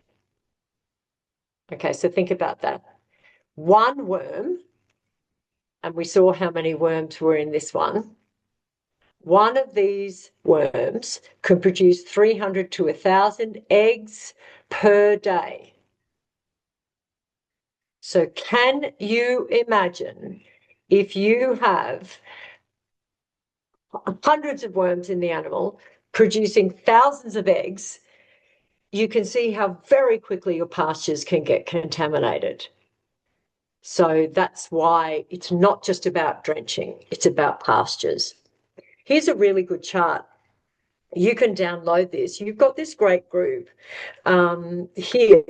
Okay, so think about that. One worm, and we saw how many worms were in this one. One of these worms can produce 300 to 1,000 eggs per day. So can you imagine if you have hundreds of worms in the animal producing thousands of eggs, you can see how very quickly your pastures can get contaminated. So that's why it's not just about drenching, it's about pastures. Here's a really good chart. You can download this. You've got this great group here,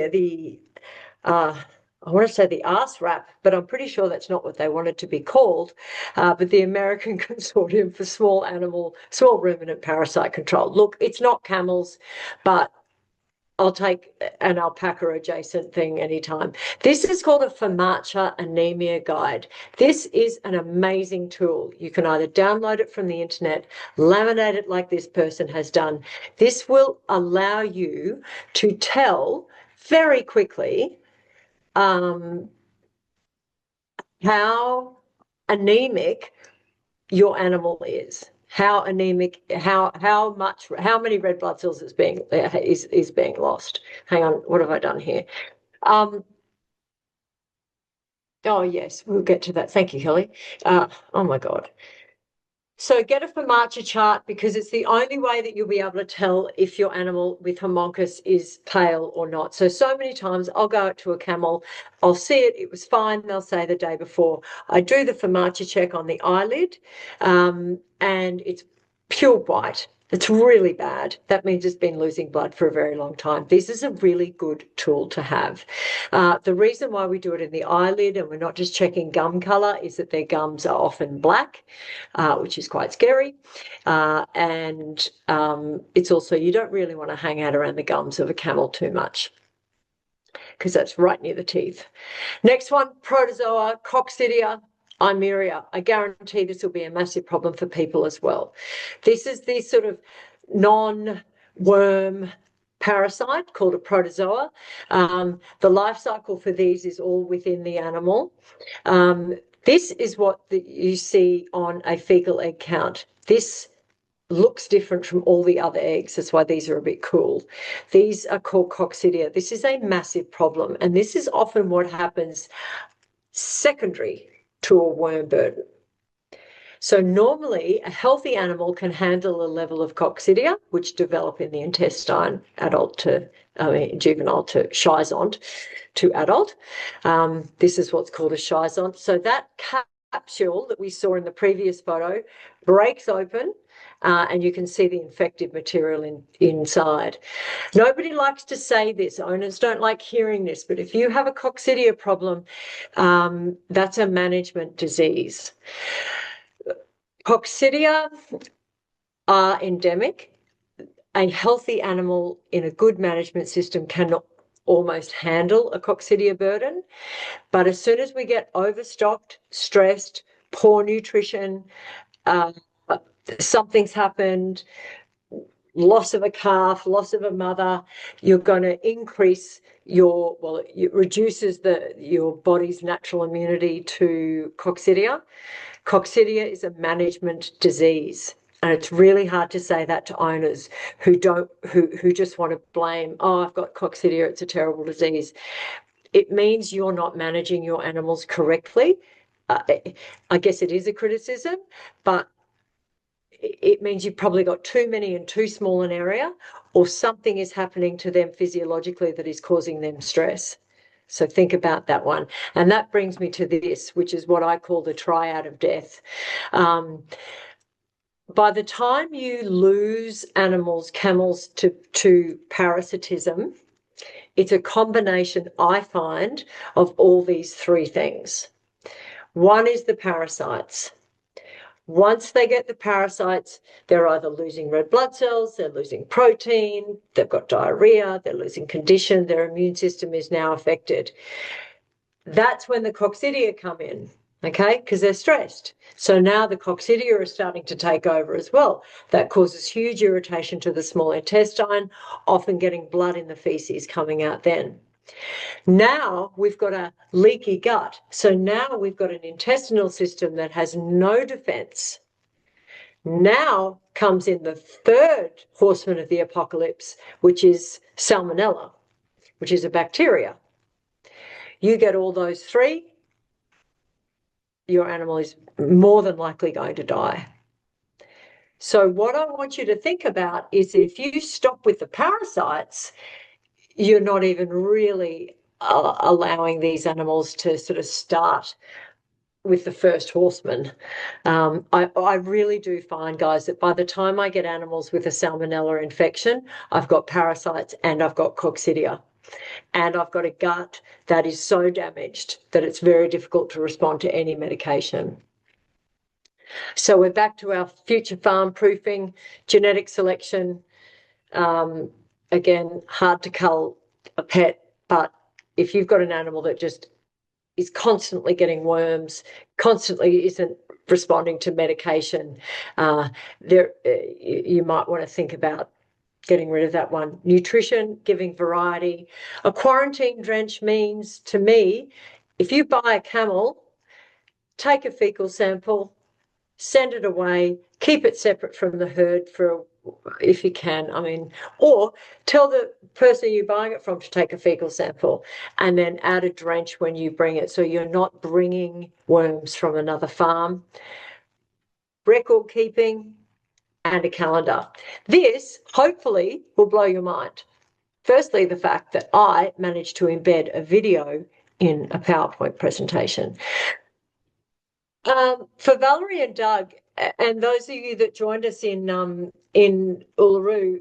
I want to say the arse wrap, but I'm pretty sure that's not what they wanted to be called, but the American Consortium for Small Ruminant Parasite Control. Look, it's not camels, but I'll take an alpaca adjacent thing anytime. This is called a FAMACHA anemia guide. This is an amazing tool. You can either download it from the internet, laminate it like this person has done. This will allow you to tell very quickly how anemic your animal is. How anemic, how many red blood cells is being lost. Hang on, what have I done here? Oh yes, we'll get to that. Thank you, Kelly. Oh my God. So get a FAMACHA chart, because it's the only way that you'll be able to tell if your animal with homuncus is pale or not. So many times I'll go out to a camel, I'll see it was fine, they'll say the day before. I do the FAMACHA check on the eyelid, and it's pure white. It's really bad. That means it's been losing blood for a very long time. This is a really good tool to have. The reason why we do it in the eyelid and we're not just checking gum color is that their gums are often black, which is quite scary. And it's also, you don't really want to hang out around the gums of a camel too much, because that's right near the teeth. Next one, protozoa, coccidia, Eimeria. I guarantee this will be a massive problem for people as well. This is the sort of non-worm parasite called a protozoa. The life cycle for these is all within the animal. This is what you see on a fecal egg count. This looks different from all the other eggs. That's why these are a bit cool. These are called coccidia. This is a massive problem, and this is often what happens secondary to a worm burden. So normally a healthy animal can handle a level of coccidia, which develop in the intestine, juvenile to schizont to adult. This is what's called a schizont. So that capsule that we saw in the previous photo breaks open, and you can see the infective material inside. Nobody likes to say this. Owners don't like hearing this, but if you have a coccidia problem, that's a management disease. Coccidia are endemic. A healthy animal in a good management system cannot almost handle a coccidia burden. But as soon as we get overstocked, stressed, poor nutrition, something's happened, loss of a calf, loss of a mother, you're going to increase it reduces your body's natural immunity to coccidia. Coccidia is a management disease, and it's really hard to say that to owners who just want to blame, I've got coccidia, it's a terrible disease. It means you're not managing your animals correctly. I guess it is a criticism, but it means you've probably got too many in too small an area, or something is happening to them physiologically that is causing them stress. So think about that one. And that brings me to this, which is what I call the triad of death. By the time you lose camels to parasitism, it's a combination, I find, of all these three things. One is the parasites. Once they get the parasites, they're either losing red blood cells, they're losing protein, they've got diarrhea, they're losing condition, their immune system is now affected. That's when the coccidia come in, okay, because they're stressed. So now the coccidia are starting to take over as well. That causes huge irritation to the small intestine, often getting blood in the feces coming out then. Now we've got a leaky gut. So now we've got an intestinal system that has no defense. Now comes in the third horseman of the apocalypse, which is salmonella, which is a bacteria. You get all those three, your animal is more than likely going to die. So what I want you to think about is, if you stop with the parasites, you're not even really allowing these animals to sort of start with the first horseman. I really do find, guys, that by the time I get animals with a salmonella infection, I've got parasites and I've got coccidia. And I've got a gut that is so damaged that it's very difficult to respond to any medication. So we're back to our future farm proofing, genetic selection. Again, hard to cull a pet, but if you've got an animal that just is constantly getting worms, constantly isn't responding to medication, you might want to think about getting rid of that one. Nutrition, giving variety. A quarantine drench means, to me, if you buy a camel, take a fecal sample, send it away, keep it separate from the herd for, if you can, or tell the person you're buying it from to take a fecal sample and then add a drench when you bring it, so you're not bringing worms from another farm. Record keeping and a calendar. This hopefully will blow your mind. Firstly, the fact that I managed to embed a video in a PowerPoint presentation. For Valerie and Doug, and those of you that joined us in Uluru,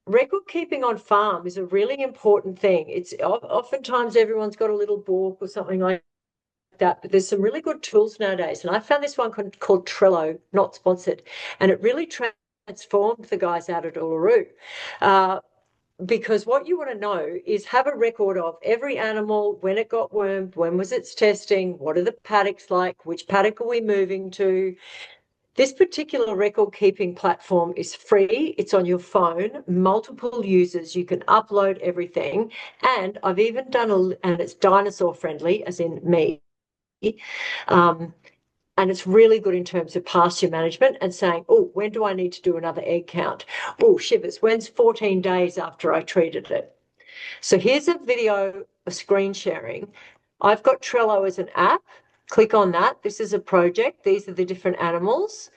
record keeping on farm is a really important thing. It's oftentimes everyone's got a little book or something like that, but there's some really good tools nowadays. And I found this one called Trello, not sponsored, and it really transformed the guys out at Uluru. Because what you want to know is have a record of every animal, when it got wormed, when was its testing, what are the paddocks like, which paddock are we moving to. This particular record keeping platform is free. It's on your phone, multiple users. You can upload everything. And I've even done and it's dinosaur friendly, as in me. And it's really good in terms of pasture management and saying, oh, when do I need to do another egg count? Oh, shivers, when's 14 days after I treated it? So here's a video, a screen sharing. I've got Trello as an app. Click on that. This is a project. These are the different animals.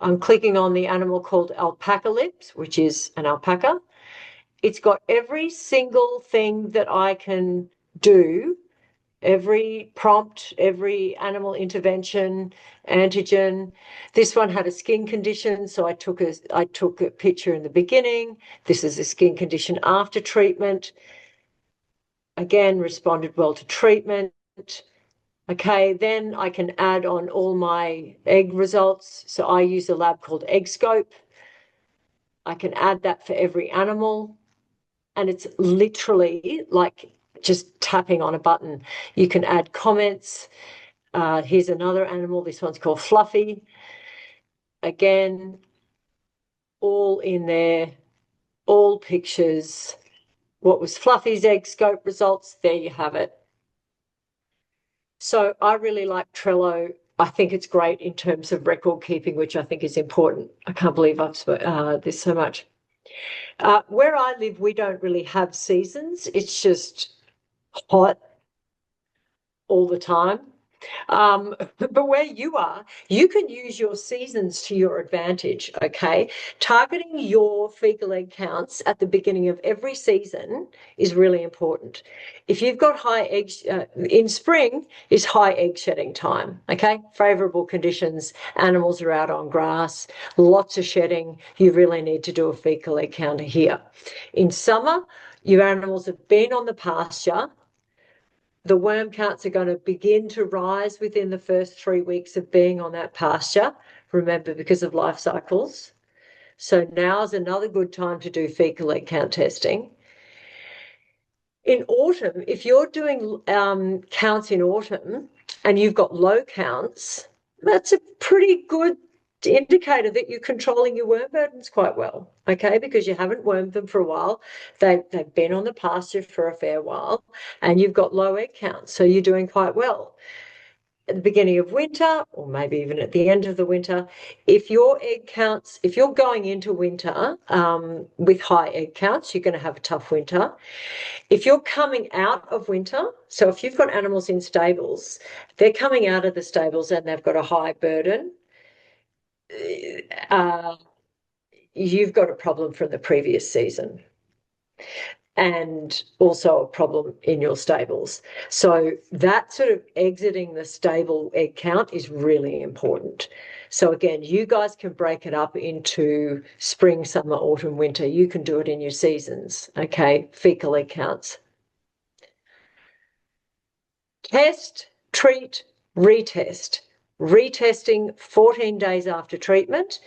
I'm clicking on the animal called alpaca lips, which is an alpaca. It's got every single thing that I can do, every prompt, every animal intervention, antigen. This one had a skin condition, so I took a picture in the beginning. This is a skin condition after treatment. Again, responded well to treatment. Okay, then I can add on all my egg results. So I use a lab called EggScope. I can add that for every animal. And it's literally like just tapping on a button. You can add comments. Here's another animal. This one's called Fluffy. Again, all in there, all pictures. What was Fluffy's EggScope results? There you have it. So I really like Trello. I think it's great in terms of record keeping, which I think is important. I can't believe I've spoken this so much. Where I live, we don't really have seasons. It's just hot all the time. But where you are, you can use your seasons to your advantage, okay? Targeting your fecal egg counts at the beginning of every season is really important. If you've got high eggs, in spring is high egg shedding time, okay? Favorable conditions, animals are out on grass, lots of shedding. You really need to do a fecal egg counter here. In summer, your animals have been on the pasture. The worm counts are going to begin to rise within the first 3 weeks of being on that pasture, remember, because of life cycles. So now is another good time to do fecal egg count testing. In autumn, if you're doing counts in autumn and you've got low counts, that's a pretty good indicator that you're controlling your worm burdens quite well, okay, because you haven't wormed them for a while. They've been on the pasture for a fair while and you've got low egg counts, so you're doing quite well. At the beginning of winter, or maybe even at the end of the winter, if your egg counts, if you're going into winter with high egg counts, you're going to have a tough winter. If you're coming out of winter, so if you've got animals in stables, they're coming out of the stables and they've got a high burden, you've got a problem from the previous season. and also a problem in your stables. So that sort of exiting the stable egg count is really important. So again, you guys can break it up into spring, summer, autumn, winter. You can do it in your seasons, okay? Fecal egg counts. Test, treat, retest. Retesting 14 days after treatment.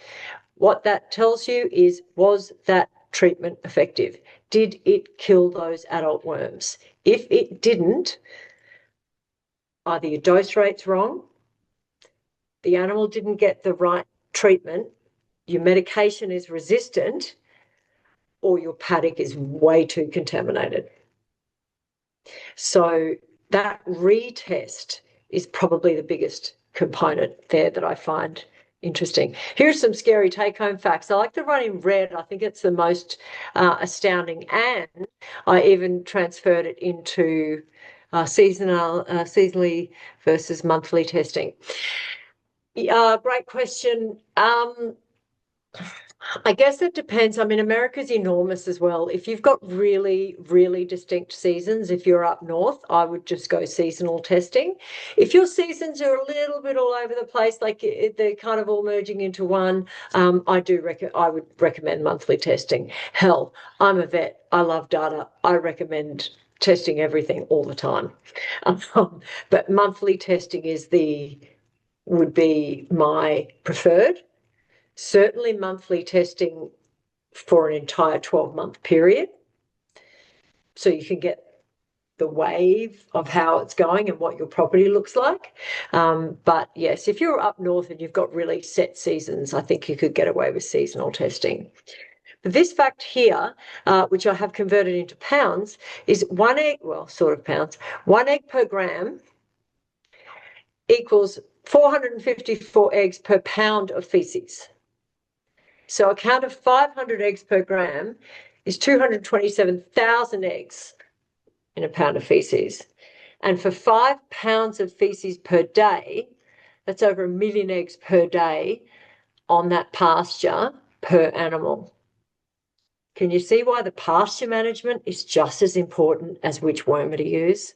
What that tells you is, was that treatment effective? Did it kill those adult worms? If it didn't, either your dose rate's wrong, the animal didn't get the right treatment, your medication is resistant, or your paddock is way too contaminated. So that retest is probably the biggest component there that I find interesting. Here's some scary take-home facts. I like the one in red. I think it's the most astounding, and I even transferred it into seasonally versus monthly testing. Great question. I guess it depends. I mean, America's enormous as well. If you've got really, really distinct seasons, if you're up north, I would just go seasonal testing. If your seasons are a little bit all over the place, like they're kind of all merging into one, I would recommend monthly testing. Hell, I'm a vet. I love data. I recommend testing everything all the time. But monthly testing would be my preferred. Certainly monthly testing for an entire 12-month period, so you can get the wave of how it's going and what your property looks like. But yes, if you're up north and you've got really set seasons, I think you could get away with seasonal testing. But this fact here, which I have converted into pounds, is 1 egg, well, sort of pounds, 1 egg per gram equals 454 eggs per pound of feces. So a count of 500 eggs per gram is 227,000 eggs in a pound of feces. And for 5 pounds of feces per day, that's over 1 million eggs per day on that pasture per animal. Can you see why the pasture management is just as important as which wormer to use?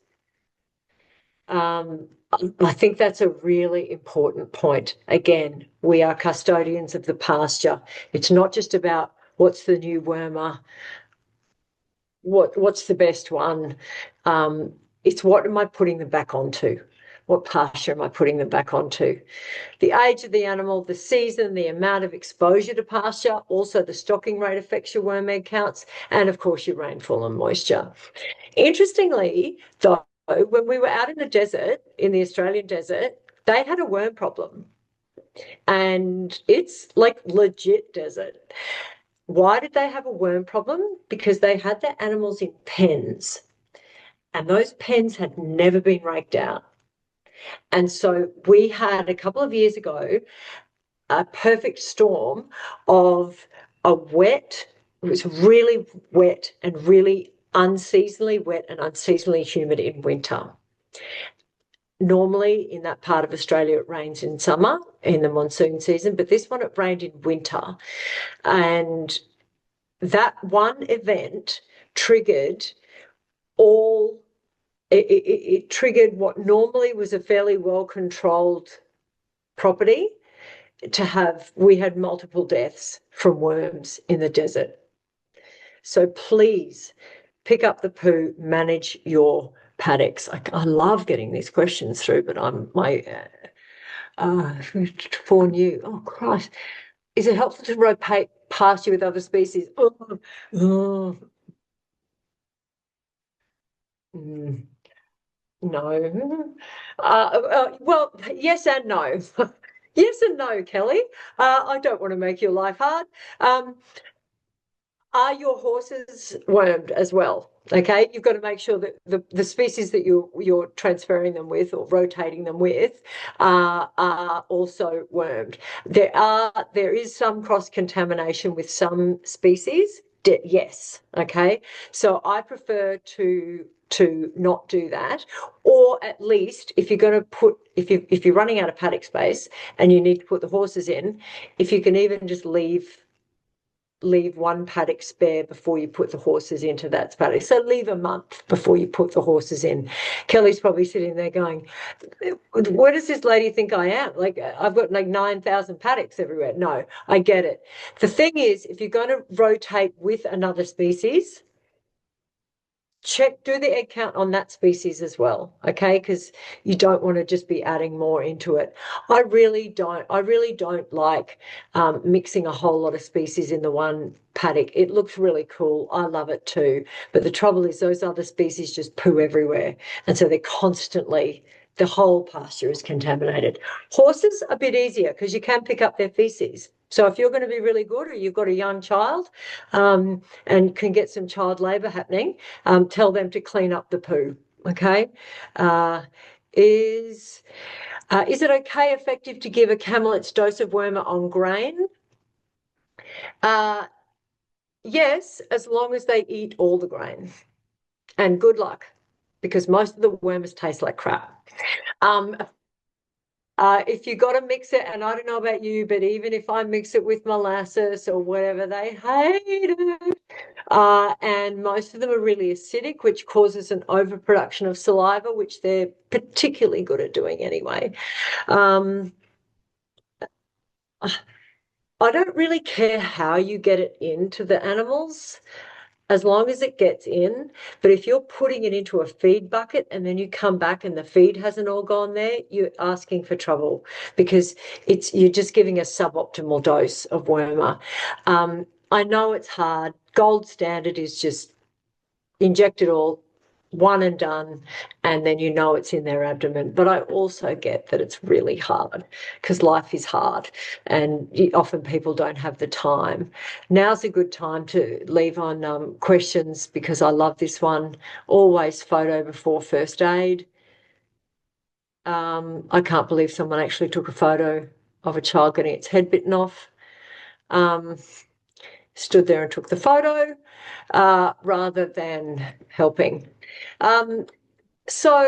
I think that's a really important point. Again, we are custodians of the pasture. It's not just about what's the new wormer, what's the best one. It's what am I putting them back onto? What pasture am I putting them back onto? The age of the animal, the season, the amount of exposure to pasture, also the stocking rate affects your worm egg counts, and of course your rainfall and moisture. Interestingly, though, when we were out in the desert, in the Australian desert, they had a worm problem. And it's like legit desert. Why did they have a worm problem? Because they had their animals in pens. And those pens had never been raked out. And so we had, a couple of years ago, a perfect storm of a wet, it was really wet and really unseasonably wet and unseasonably humid in winter. Normally in that part of Australia it rains in summer, in the monsoon season, but this one it rained in winter. And that one event triggered it triggered what normally was a fairly well-controlled property we had multiple deaths from worms in the desert. So please pick up the poo, manage your paddocks. I love getting these questions through, but for new. Oh, Christ. Is it helpful to rotate pasture with other species? No. Well, yes and no. Yes and no, Kelly. I don't want to make your life hard. Are your horses wormed as well? Okay, you've got to make sure that the species that you're transferring them with or rotating them with are also wormed. There is some cross-contamination with some species. Yes, okay. So I prefer to not do that, or at least if you're going to if you're running out of paddock space and you need to put the horses in, if you can even just leave leave one paddock spare before you put the horses into that paddock. So leave a month before you put the horses in. Kelly's probably sitting there going, where does this lady think I am? Like, I've got like 9,000 paddocks everywhere. No, I get it. The thing is, if you're going to rotate with another species, do the egg count on that species as well, okay? Because you don't want to just be adding more into it. I really don't like mixing a whole lot of species in the one paddock. It looks really cool. I love it too. But the trouble is those other species just poo everywhere. And so they're constantly, the whole pasture is contaminated. Horses, a bit easier because you can pick up their feces. So if you're going to be really good, or you've got a young child and can get some child labour happening, tell them to clean up the poo. Okay. Is it okay, effective to give a camel its dose of wormer on grain? Yes, as long as they eat all the grain. And good luck, because most of the wormers taste like crap. If you got to mix it, and I don't know about you, but even if I mix it with molasses or whatever, they hate it. And most of them are really acidic, which causes an overproduction of saliva, which they're particularly good at doing anyway. I don't really care how you get it into the animals, as long as it gets in. But if you're putting it into a feed bucket and then you come back and the feed hasn't all gone there, you're asking for trouble, because you're just giving a suboptimal dose of wormer. I know it's hard. Gold standard is just inject it all, one and done, and then you know it's in their abdomen. But I also get that it's really hard, because life is hard and often people don't have the time. Now's a good time to leave on questions, because I love this one. Always photo before first aid. I can't believe someone actually took a photo of a child getting its head bitten off. Stood there and took the photo rather than helping. So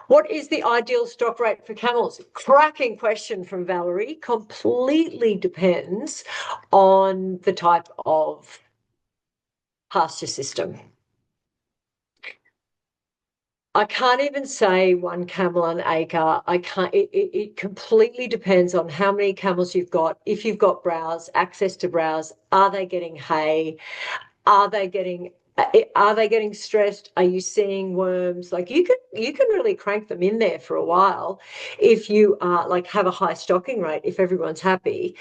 what is the ideal stock rate for camels? Cracking question from Valerie. Completely depends on the type of pasture system. I can't even say 1 camel an acre. It completely depends on how many camels you've got. If you've got browse, access to browse, are they getting hay? Are they getting stressed? Are you seeing worms? Like, you can really crank them in there for a while if you have a high stocking rate, if everyone's happy.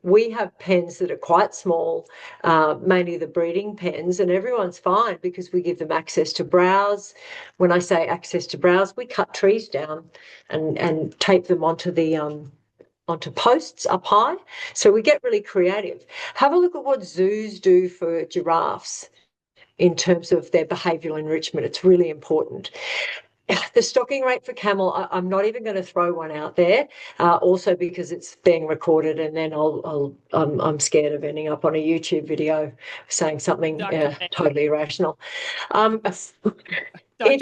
We have pens that are quite small, mainly the breeding pens, and everyone's fine because we give them access to browse. When I say access to browse, we cut trees down and tape them onto posts up high. So we get really creative. Have a look at what zoos do for giraffes in terms of their behavioural enrichment. It's really important. The stocking rate for camel, I'm not even going to throw one out there, also because it's being recorded, and then I'm scared of ending up on a YouTube video saying something totally irrational. Dr.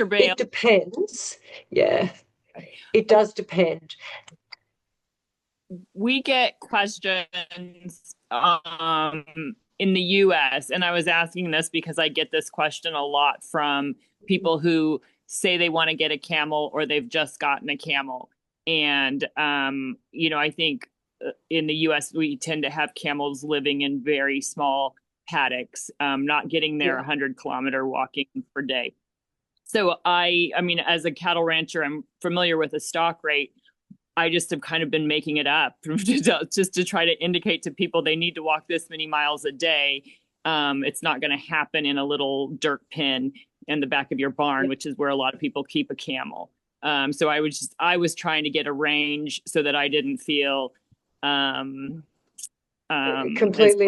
Bale. It depends. Yeah, it does depend. We get questions in the US, and I was asking this because I get this question a lot from people who say they want to get a camel or they've just gotten a camel. And, I think in the US, we tend to have camels living in very small paddocks, not getting their 100-kilometer walking per day. So I mean, as a cattle rancher, I'm familiar with the stock rate. I just have kind of been making it up just to try to indicate to people they need to walk this many miles a day. It's not going to happen in a little dirt pen in the back of your barn, which is where a lot of people keep a camel. So I was trying to get a range so that I didn't feel completely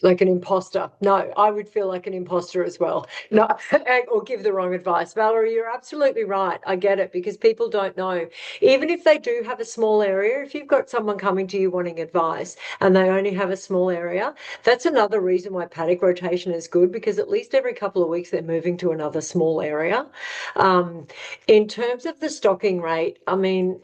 like an imposter. No, I would feel like an imposter as well. No, or give the wrong advice. Valerie, you're absolutely right. I get it, because people don't know. Even if they do have a small area, if you've got someone coming to you wanting advice and they only have a small area, that's another reason why paddock rotation is good, because at least every couple of weeks they're moving to another small area. In terms of the stocking rate, I mean,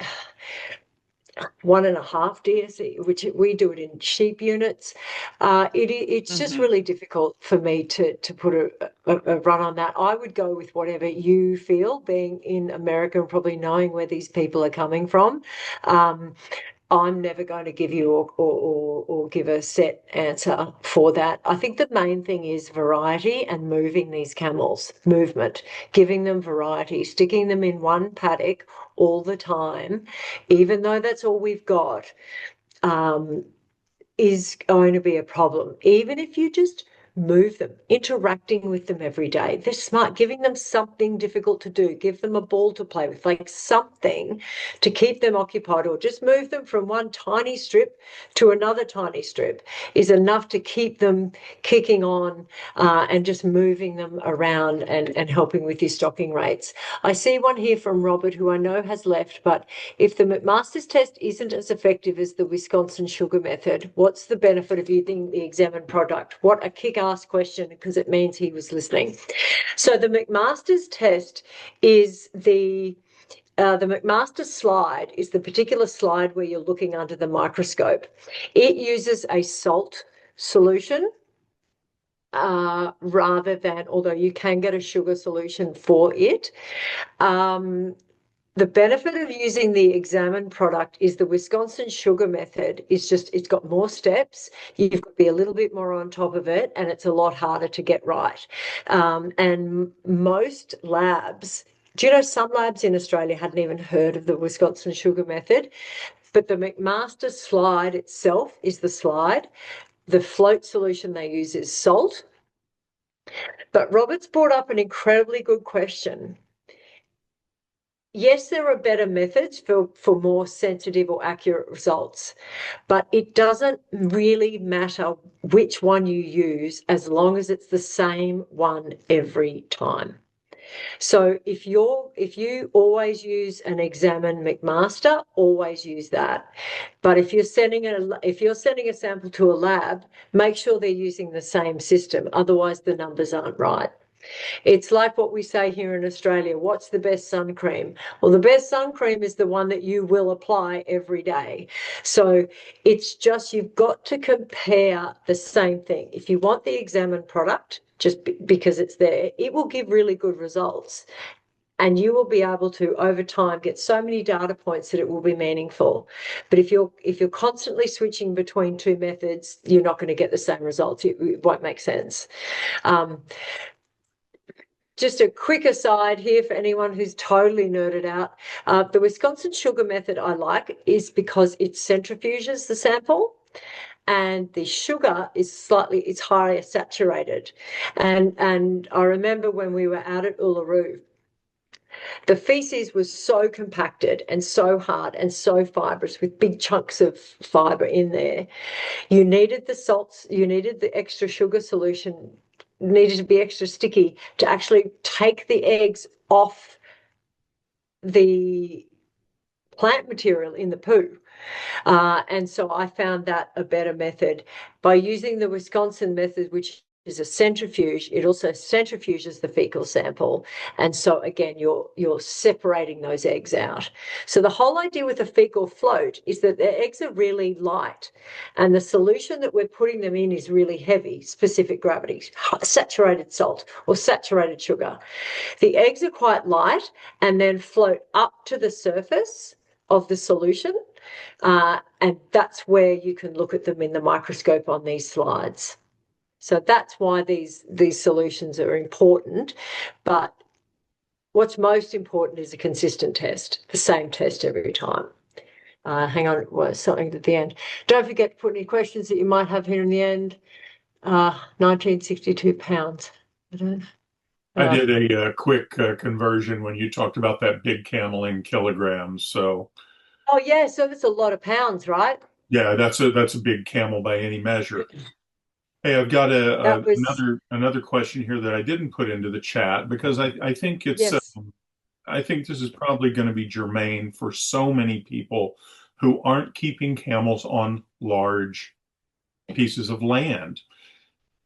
1.5 DSE, which we do it in sheep units. It's just really difficult for me to put a run on that. I would go with whatever you feel, being in America and probably knowing where these people are coming from. I'm never going to give you or give a set answer for that. I think the main thing is variety and moving these camels, movement, giving them variety, sticking them in one paddock all the time, even though that's all we've got, is going to be a problem. Even if you just move them, interacting with them every day. They're smart, giving them something difficult to do, give them a ball to play with, like something to keep them occupied, or just move them from one tiny strip to another tiny strip is enough to keep them kicking on and just moving them around and helping with your stocking rates. I see one here from Robert, who I know has left, but if the McMaster's test isn't as effective as the Wisconsin sugar method, what's the benefit of using the examined product? What a kick-ass question, because it means he was listening. So the McMaster's test is the McMaster slide is the particular slide where you're looking under the microscope. It uses a salt solution rather than, although you can get a sugar solution for it. The benefit of using the examined product is the Wisconsin sugar method is just, it's got more steps. You've got to be a little bit more on top of it, and it's a lot harder to get right. And most labs, do you know some labs in Australia hadn't even heard of the Wisconsin sugar method? But the McMaster slide itself is the slide. The float solution they use is salt. But Robert's brought up an incredibly good question. Yes, there are better methods for more sensitive or accurate results, but it doesn't really matter which one you use as long as it's the same one every time. So if you always use an examined McMaster, always use that. But if you're sending a sample to a lab, make sure they're using the same system. Otherwise, the numbers aren't right. It's like what we say here in Australia, what's the best sun cream? Well, the best sun cream is the one that you will apply every day. So it's just, you've got to compare the same thing. If you want the examined product, just because it's there, it will give really good results. And you will be able to, over time, get so many data points that it will be meaningful. But if you're constantly switching between two methods, you're not going to get the same results. It won't make sense. Just a quick aside here for anyone who's totally nerded out. The Wisconsin sugar method I like is because it centrifuges the sample, and the sugar is it's higher saturated. And I remember when we were out at Uluru, the feces was so compacted and so hard and so fibrous with big chunks of fiber in there. You needed the salts, you needed the extra sugar solution, needed to be extra sticky to actually take the eggs off the plant material in the poo. And so I found that a better method. By using the Wisconsin method, which is a centrifuge, it also centrifuges the fecal sample. And so again, you're separating those eggs out. So the whole idea with a fecal float is that the eggs are really light, and the solution that we're putting them in is really heavy, specific gravity, saturated salt or saturated sugar. The eggs are quite light and then float up to the surface of the solution. And that's where you can look at them in the microscope on these slides. So that's why these solutions are important. But what's most important is a consistent test, the same test every time. Hang on, something at the end. Don't forget to put any questions that you might have here in the end. 1962 pounds. I did a quick conversion when you talked about that big camel in kilograms. So, oh yeah, so that's a lot of pounds, right? yeah, that's a big camel by any measure. Hey, I've got another question here that I didn't put into the chat because I think it's yes. I think this is probably going to be germane for so many people who aren't keeping camels on large pieces of land.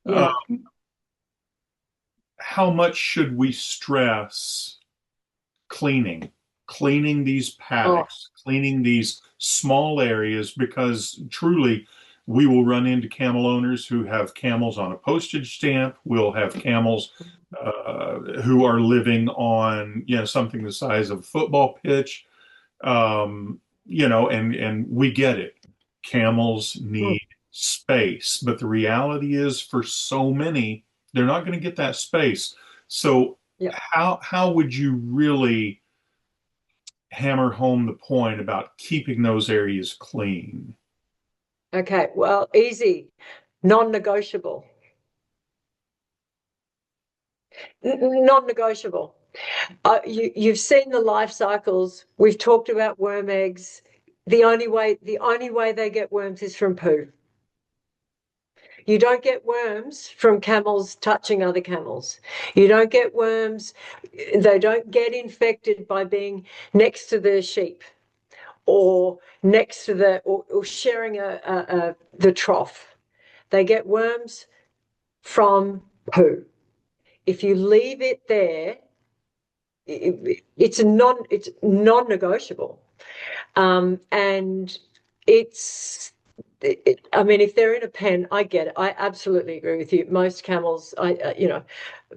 Yeah. How much should we stress cleaning cleaning these paddocks, cleaning these small areas, because truly we will run into camel owners who have camels on a postage stamp. We'll have camels who are living on, something the size of a football pitch. And we get it. Camels need space, but the reality is, for so many, they're not going to get that space. So how would you really hammer home the point about keeping those areas clean? Okay, well, easy, non-negotiable. Non-negotiable. You've seen the life cycles. We've talked about worm eggs. The only way they get worms is from poo. You don't get worms from camels touching other camels. You don't get worms. They don't get infected by being next to the sheep or next to or sharing the trough. They get worms from poo. If you leave it there, it's non-negotiable, and I mean, if they're in a pen, I get it. I absolutely agree with you. Most camels,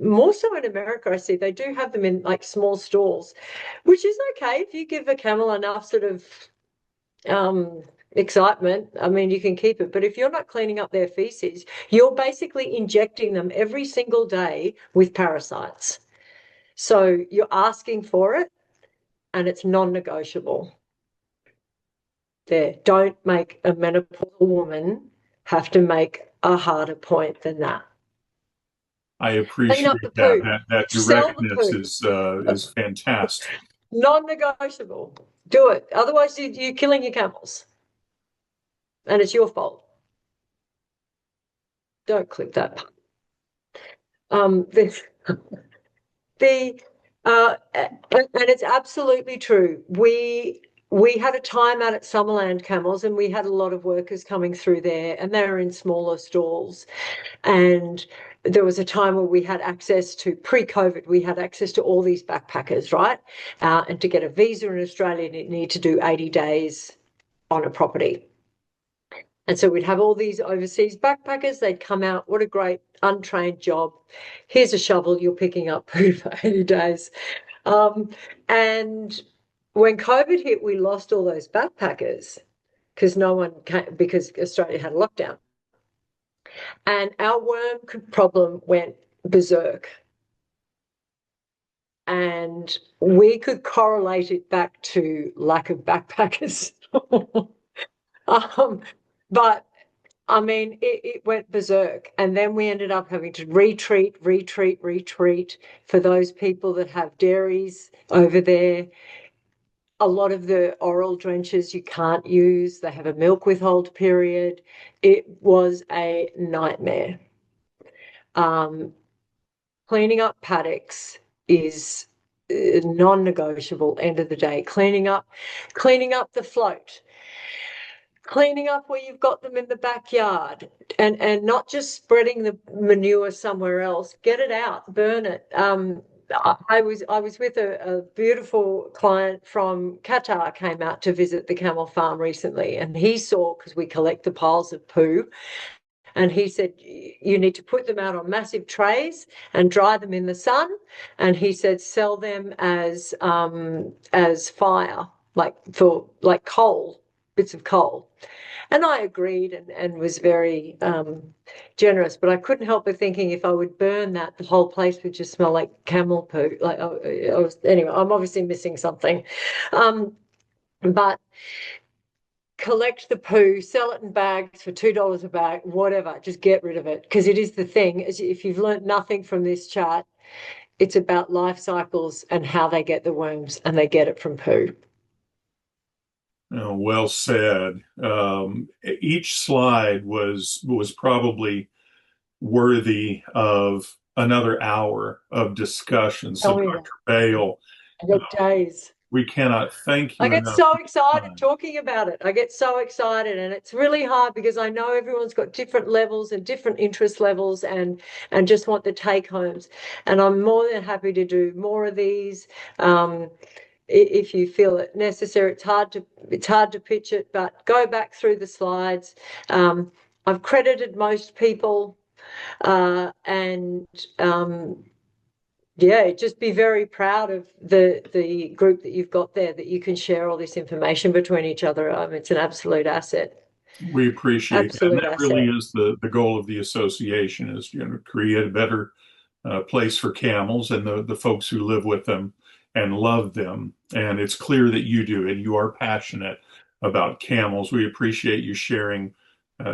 more so in America, I see they do have them in like small stalls, which is okay if you give a camel enough sort of excitement. I mean, you can keep it, but if you're not cleaning up their feces, you're basically injecting them every single day with parasites. So you're asking for it, and it's non-negotiable. There, don't make a menopausal woman have to make a harder point than that. I appreciate that. That directness is fantastic. Non-negotiable. Do it. Otherwise, you're killing your camels, and it's your fault. Don't click that. And it's absolutely true. We had a time out at Summerland Camels, and we had a lot of workers coming through there, and they were in smaller stalls. And there was a time where we had access to, pre-COVID, we had access to all these backpackers, right? And to get a visa in Australia, you need to do 80 days on a property. And so we'd have all these overseas backpackers. They'd come out. What a great untrained job. Here's a shovel. You're picking up poo for 80 days. And when COVID hit, we lost all those backpackers because no one came, because Australia had a lockdown. And our worm problem went berserk. And we could correlate it back to lack of backpackers. But I mean, it went berserk. And then we ended up having to retreat for those people that have dairies over there. A lot of the oral drenches you can't use. They have a milk withhold period. It was a nightmare. Cleaning up paddocks is non-negotiable. End of the day, cleaning up the float, cleaning up where you've got them in the backyard, and not just spreading the manure somewhere else. Get it out, burn it. I was with a beautiful client from Qatar, came out to visit the camel farm recently, and he saw, because we collect the piles of poo, and he said, you need to put them out on massive trays and dry them in the sun. And he said, sell them as fire, like coal, bits of coal. And I agreed and was very generous, but I couldn't help but thinking, if I would burn that, the whole place would just smell like camel poo. Anyway, I'm obviously missing something. But collect the poo, sell it in bags for $2 a bag, whatever, just get rid of it. Because it is the thing, if you've learned nothing from this chart, it's about life cycles and how they get the worms, and they get it from poo. Oh, well said. Each slide was probably worthy of another hour of discussion. So, Dr. Bale, I get days. We cannot thank you. I get so excited talking about it. I get so excited, and it's really hard because I know everyone's got different levels and different interest levels, and just want the take homes. And I'm more than happy to do more of these. if you feel it necessary. It's hard to pitch it, but go back through the slides. I've credited most people, and yeah, just be very proud of the group that you've got there, that you can share all this information between each other. It's an absolute asset. We appreciate that. And Absolute that really asset. is the goal of the association, is, create a better place for camels and the folks who live with them and love them. And it's clear that you do, and you are passionate about camels. We appreciate you sharing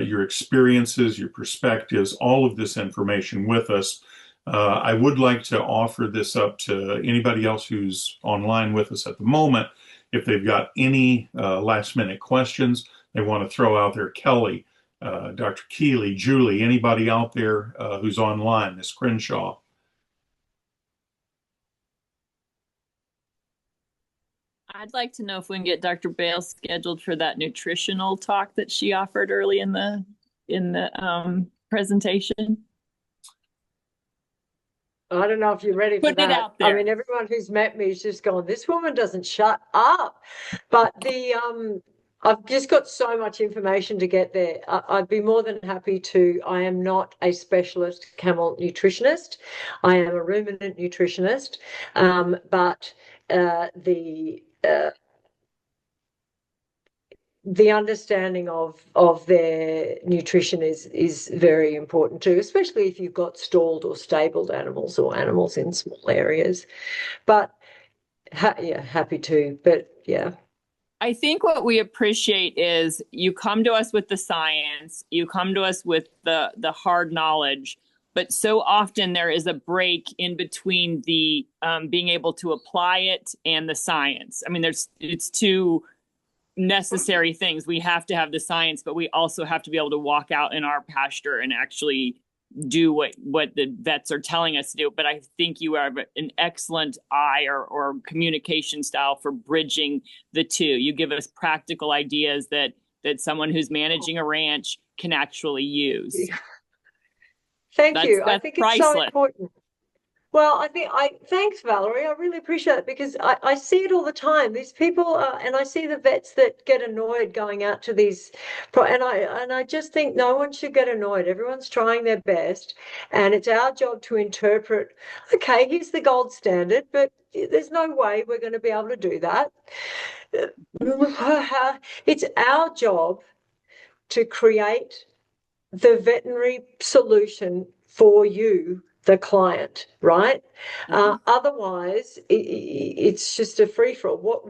your experiences, your perspectives, all of this information with us. I would like to offer this up to anybody else who's online with us at the moment. If they've got any last minute questions they want to throw out there, Kelly, Dr. Keeley, Julie, anybody out there who's online, Ms. Crenshaw. I'd like to know if we can get Dr. Bale scheduled for that nutritional talk that she offered early in the presentation. I don't know if you're ready for Put it that. out there. I mean, everyone who's met me is just going, this woman doesn't shut up. But I've just got so much information to get there. I'd be more than happy to. I am not a specialist camel nutritionist. I am a ruminant nutritionist, but the understanding of their nutrition is very important too, especially if you've got stalled or stabled animals or animals in small areas. But yeah, happy to. But yeah. I think what we appreciate is you come to us with the science, you come to us with the hard knowledge, but so often there is a break in between the being able to apply it and the science. I mean, it's two necessary things. We have to have the science, but we also have to be able to walk out in our pasture and actually do what the vets are telling us to do. But I think you have an excellent eye or communication style for bridging the two. You give us practical ideas that someone who's managing a ranch can actually use. Thank you. I think it's so important. Well, thanks, Valerie. I really appreciate it, because I see it all the time. These people, and I see the vets that get annoyed going out to these, and I just think no one should get annoyed. Everyone's trying their best, and it's our job to interpret. Okay, here's the gold standard, but there's no way we're going to be able to do that. It's our job to create the veterinary solution for you, the client, right? Mm-hmm. Otherwise, it's just a free for all. What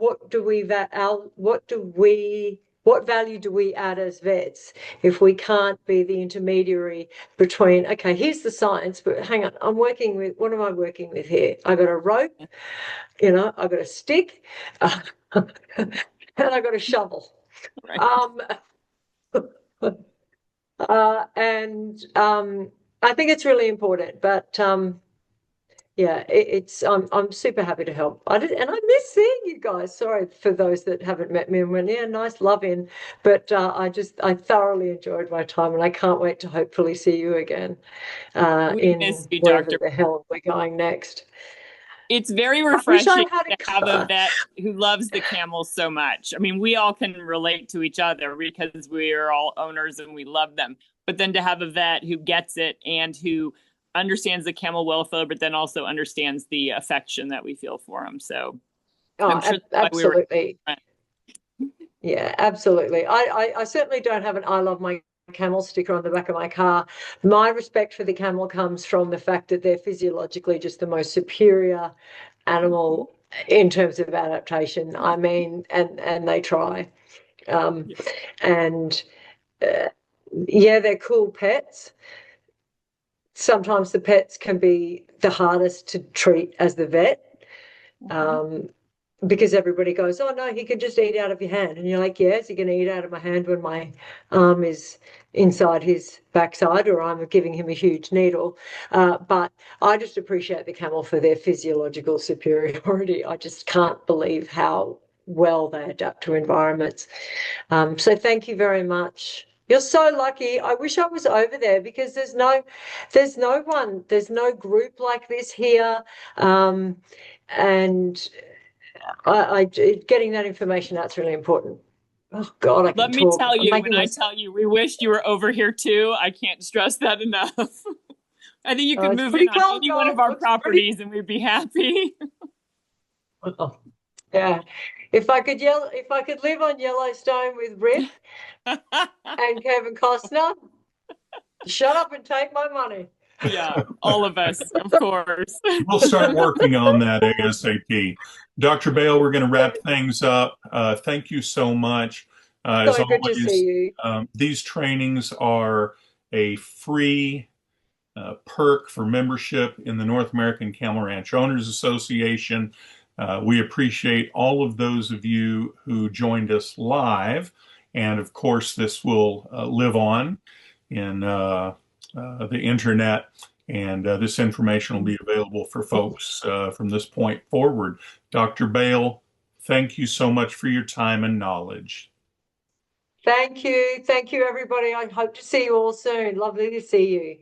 value do we add as vets if we can't be the intermediary between? Okay, here's the science, but hang on, what am I working with here? I got a rope, I got a stick, and I got a shovel. Right. I think it's really important, but yeah, I'm super happy to help. And I miss seeing you guys. Sorry for those that haven't met me and went, yeah, nice love in. But I thoroughly enjoyed my time, and I can't wait to hopefully see you again we miss you, wherever Dr. the hell we're going next. It's very refreshing to have a vet who loves the camels so much. I mean, we all can relate to each other because we are all owners and we love them. But then to have a vet who gets it and who understands the camel welfare, but then also understands the affection that we feel for them. So I'm sure absolutely. Yeah, absolutely. I certainly don't have an I love my camel sticker on the back of my car. My respect for the camel comes from the fact that they're physiologically just the most superior animal in terms of adaptation. I mean, and they try. Yeah, they're cool pets. Sometimes the pets can be the hardest to treat as the vet. Because everybody goes, oh, no, he can just eat out of your hand. And you're like, yes, he can eat out of my hand when my arm is inside his backside or I'm giving him a huge needle. But I just appreciate the camel for their physiological superiority. I just can't believe how well they adapt to environments. So thank you very much. You're so lucky. I wish I was over there, because there's no group like this here. And getting that information out's really important. Oh God, I can Let me talk. tell I'm you, making when I this. tell you, we wished you were over here too. I can't stress that enough. I think you could It's move pretty in on cold, any one guys. of our Looks pretty. properties and we'd be happy. Oh, yeah. If I could live on Yellowstone with Rip and Kevin Costner, shut up and take my money. Yeah, all of us, of course. We'll start working on that ASAP. Dr. Bale, we're going to wrap things up. Thank you so much. As So good to see always, you. these trainings are a free perk for membership in the North American Camel Ranch Owners Association. We appreciate all of those of you who joined us live. And of course, this will live on in the internet, and this information will be available for folks from this point forward. Dr. Bale, thank you so much for your time and knowledge. Thank you. Thank you, everybody. I hope to see you all soon. Lovely to see you.